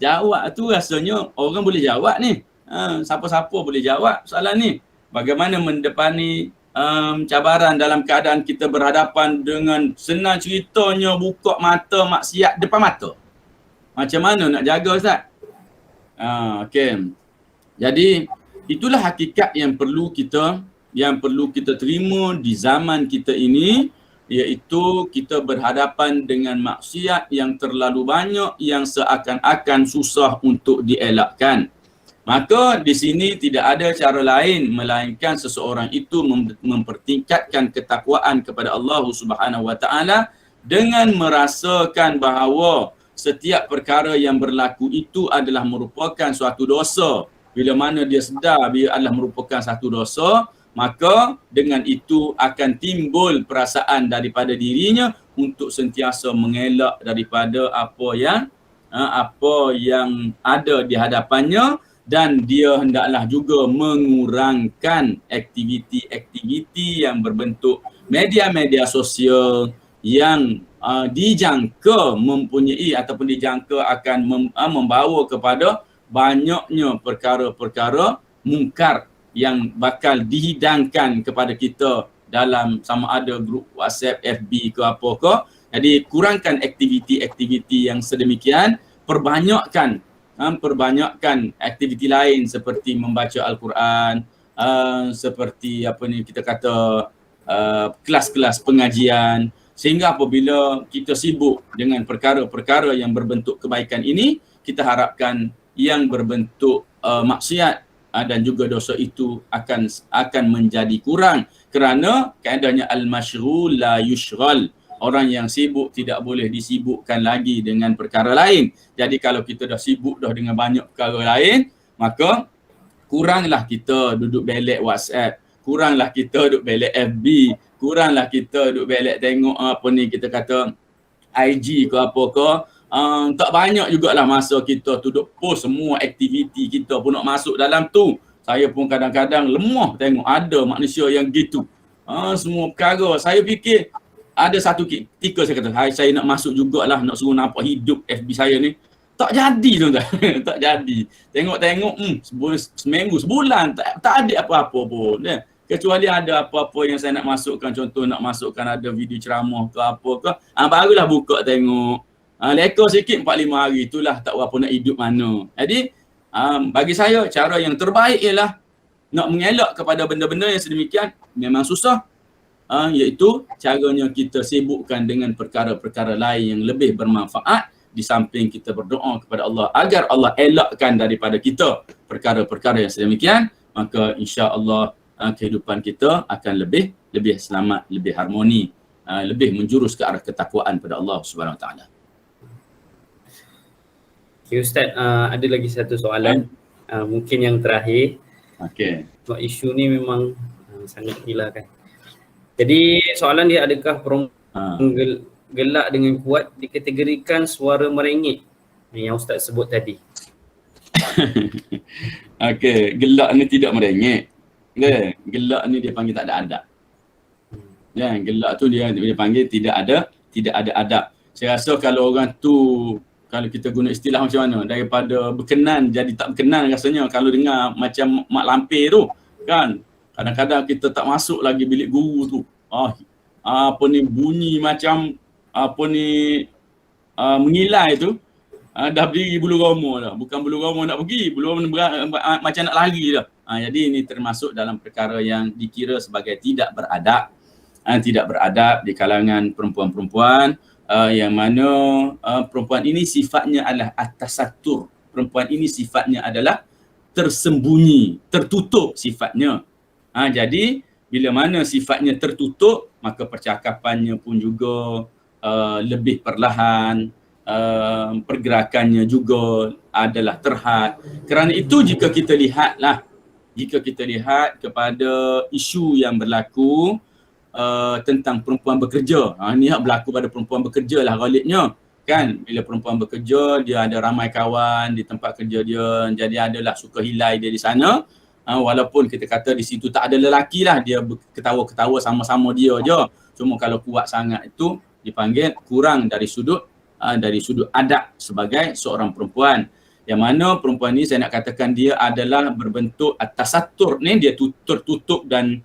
Jawab tu rasanya orang boleh jawab ni. Siapa-siapa boleh jawab soalan ni. Bagaimana mendepani cabaran dalam keadaan kita berhadapan dengan senang ceritanya buka mata maksiat depan mata. Macam mana nak jaga Ustaz? Okey. Jadi itulah hakikat yang perlu kita terima di zaman kita ini, iaitu kita berhadapan dengan maksiat yang terlalu banyak yang seakan-akan susah untuk dielakkan. Maka di sini tidak ada cara lain melainkan seseorang itu mempertingkatkan ketakwaan kepada Allah Subhanahu Wa Taala dengan merasakan bahawa setiap perkara yang berlaku itu adalah merupakan suatu dosa. Bila mana dia sedar dia adalah merupakan satu dosa, maka dengan itu akan timbul perasaan daripada dirinya untuk sentiasa mengelak daripada apa yang ada di hadapannya, dan dia hendaklah juga mengurangkan aktiviti-aktiviti yang berbentuk media-media sosial yang dijangka mempunyai ataupun dijangka akan membawa kepada banyaknya perkara-perkara mungkar yang bakal dihidangkan kepada kita dalam sama ada grup WhatsApp, FB ke apa ke. Jadi kurangkan aktiviti-aktiviti yang sedemikian, perbanyakkan aktiviti lain seperti membaca Al-Quran, seperti apa ni kita kata kelas-kelas pengajian, sehingga apabila kita sibuk dengan perkara-perkara yang berbentuk kebaikan ini, kita harapkan yang berbentuk maksiat dan juga dosa itu akan menjadi kurang, kerana kaedahnya al-masyghul la yushghal. Orang yang sibuk tidak boleh disibukkan lagi dengan perkara lain. Jadi kalau kita dah sibuk dah dengan banyak perkara lain, maka kuranglah kita duduk belek WhatsApp, kuranglah kita duduk belek FB, kuranglah kita duduk belek tengok apa ni kita kata IG ke apa ke. Tak banyak jugalah masa kita duduk post semua aktiviti kita pun nak masuk dalam tu. Saya pun kadang-kadang lemah tengok ada manusia yang gitu. Semua perkara. Saya fikir ada satu ketika saya kata, hai saya nak masuk jugalah, nak suruh nampak hidup FB saya ni. Tak jadi tuan-tuan. Tak jadi. Tengok-tengok seminggu, sebulan tak ada apa-apa pun. Kecuali ada apa-apa yang saya nak masukkan, contoh nak masukkan ada video ceramah ke apa ke, barulah buka tengok. Leka sikit 4-5 hari, itulah tak berapa nak hidup mana. Jadi bagi saya cara yang terbaik ialah nak mengelak kepada benda-benda yang sedemikian memang susah. Iaitu caranya kita sibukkan dengan perkara-perkara lain yang lebih bermanfaat, di samping kita berdoa kepada Allah agar Allah elakkan daripada kita perkara-perkara yang sedemikian, maka insya-Allah kehidupan kita akan lebih selamat, lebih harmoni, lebih menjurus ke arah ketakwaan pada Allah Subhanahu Wa Taala. Okay, Ustaz, ada lagi satu soalan, mungkin yang terakhir. Okey. Sebab isu ni memang sangat gila kan. Jadi soalan dia, adakah perempuan gelak dengan kuat dikategorikan suara merengek yang Ustaz sebut tadi? Okey, gelak ni tidak merengek. Gelak ni dia panggil tak ada adab. Gelak tu dia panggil tidak ada adab. Saya rasa kalau orang tu, kalau kita guna istilah macam mana, daripada berkenan jadi tak berkenan rasanya kalau dengar macam mak lampir tu kan. Kadang-kadang kita tak masuk lagi bilik guru tu. Apa ni bunyi macam apa ni mengilai tu. Dah berdiri bulu roma dah. Bukan bulu roma nak pergi, bulu roma macam nak lari dah. Jadi ini termasuk dalam perkara yang dikira sebagai tidak beradab. Tidak beradab di kalangan perempuan-perempuan, yang mana perempuan ini sifatnya adalah at-tasattur. Perempuan ini sifatnya adalah tersembunyi, tertutup sifatnya. Jadi bila mana sifatnya tertutup, maka percakapannya pun juga lebih perlahan, pergerakannya juga adalah terhad. Kerana itu jika kita lihat kepada isu yang berlaku tentang perempuan bekerja. Ini berlaku pada perempuan bekerja lah ghalibnya. Kan, bila perempuan bekerja, dia ada ramai kawan di tempat kerja dia, jadi adalah suka hilai dia di sana. Walaupun kita kata di situ tak ada lelaki lah, dia ketawa-ketawa sama-sama dia je. Cuma kalau kuat sangat itu dipanggil kurang dari sudut adab sebagai seorang perempuan. Yang mana perempuan ni saya nak katakan dia adalah berbentuk tasattur ni, dia tertutup dan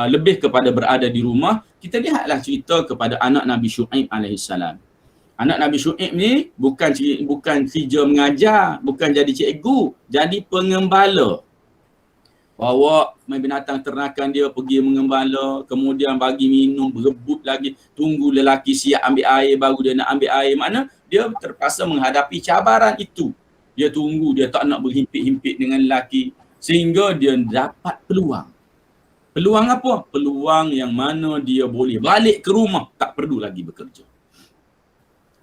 lebih kepada berada di rumah. Kita lihatlah cerita kepada anak Nabi Syuaib alaihissalam. Anak Nabi Syuaib ni bukan kerja mengajar, bukan jadi cikgu, jadi pengembala. Bawa binatang ternakan dia pergi mengembala, kemudian bagi minum, berebut lagi, tunggu lelaki siap ambil air baru dia nak ambil air. Mana dia terpaksa menghadapi cabaran itu. Dia tunggu, dia tak nak berhimpit-himpit dengan lelaki, sehingga dia dapat peluang. Peluang apa? Peluang yang mana dia boleh balik ke rumah, tak perlu lagi bekerja.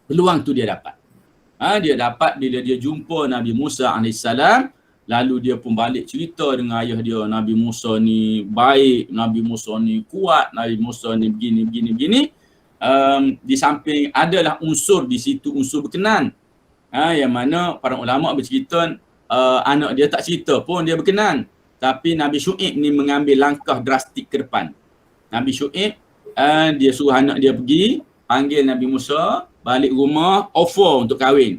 Peluang tu dia dapat. Dia dapat bila dia jumpa Nabi Musa AS. Lalu dia pun balik cerita dengan ayah dia, Nabi Musa ni baik, Nabi Musa ni kuat, Nabi Musa ni begini. Di samping adalah unsur di situ, unsur berkenan. Yang mana para ulama bercerita anak dia tak cerita pun dia berkenan. Tapi Nabi Syuaib ni mengambil langkah drastik ke depan. Nabi Syuaib dia suruh anak dia pergi, panggil Nabi Musa, balik rumah, offer untuk kahwin.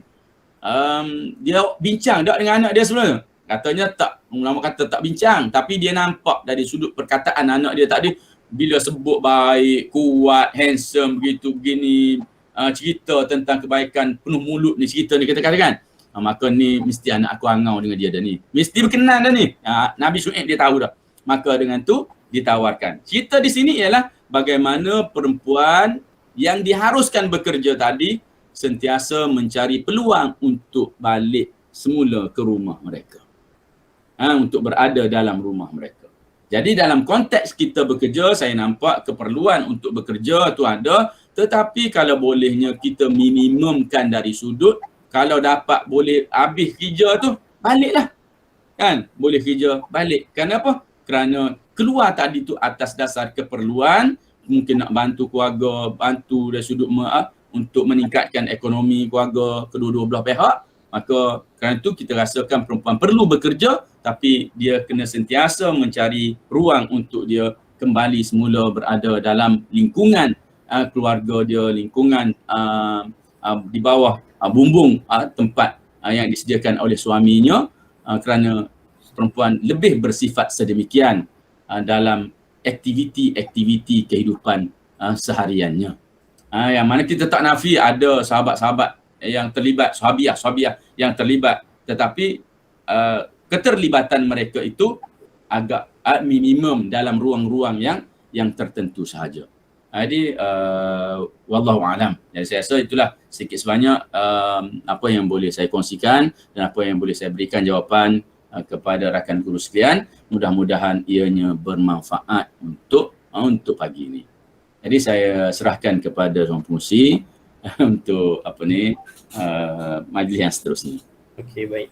Dia bincang tak dengan anak dia sebenarnya? Katanya tak, ulama kata tak bincang, tapi dia nampak dari sudut perkataan anak dia tadi, bila sebut baik, kuat, handsome, begitu begini, cerita tentang kebaikan, penuh mulut ni cerita ni kata-kata kan. Maka ni mesti anak aku angau dengan dia dah ni. Mesti berkenan dah ni. Nabi Syuaib dia tahu dah. Maka dengan tu ditawarkan. Cerita di sini ialah bagaimana perempuan yang diharuskan bekerja tadi sentiasa mencari peluang untuk balik semula ke rumah mereka. Untuk berada dalam rumah mereka. Jadi dalam konteks kita bekerja, saya nampak keperluan untuk bekerja tu ada, tetapi kalau bolehnya kita minimumkan dari sudut, kalau dapat boleh habis kerja tu, baliklah. Kan? Boleh kerja, balik. Kenapa? Kerana keluar tadi tu atas dasar keperluan, mungkin nak bantu keluarga, bantu dari sudut untuk meningkatkan ekonomi keluarga kedua-dua belah pihak. Maka kerana itu kita rasakan perempuan perlu bekerja, tapi dia kena sentiasa mencari ruang untuk dia kembali semula berada dalam lingkungan keluarga dia, lingkungan di bawah bumbung tempat yang disediakan oleh suaminya, kerana perempuan lebih bersifat sedemikian dalam aktiviti-aktiviti kehidupan sehariannya. Yang mana kita tak nafi ada sahabat-sahabat yang terlibat, sahabiah yang terlibat, tetapi keterlibatan mereka itu agak minimum dalam ruang-ruang yang tertentu sahaja. Jadi wallahu alam. Jadi saya rasa itulah sedikit sebanyak apa yang boleh saya kongsikan dan apa yang boleh saya berikan jawapan kepada rakan guru sekalian. Mudah-mudahan ianya bermanfaat untuk pagi ini. Jadi saya serahkan kepada Tuan Pengerusi untuk majlis yang seterusnya. Okey, baik.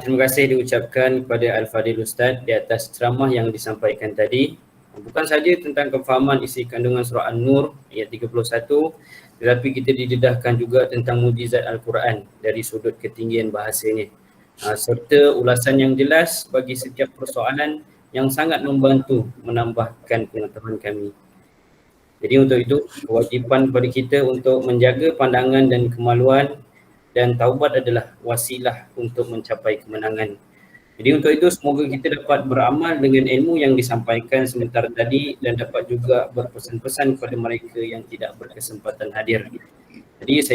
Terima kasih diucapkan kepada Al-Fadhil Ustaz di atas ceramah yang disampaikan tadi. Bukan saja tentang kefahaman isi kandungan surah An-Nur ayat 31, tetapi kita didedahkan juga tentang mukjizat Al-Quran dari sudut ketinggian bahasanya. Serta ulasan yang jelas bagi setiap persoalan yang sangat membantu menambahkan pengetahuan kami. Jadi untuk itu, kewajipan kepada kita untuk menjaga pandangan dan kemaluan, dan taubat adalah wasilah untuk mencapai kemenangan. Jadi untuk itu, semoga kita dapat beramal dengan ilmu yang disampaikan sebentar tadi dan dapat juga berpesan-pesan kepada mereka yang tidak berkesempatan hadir. Jadi saya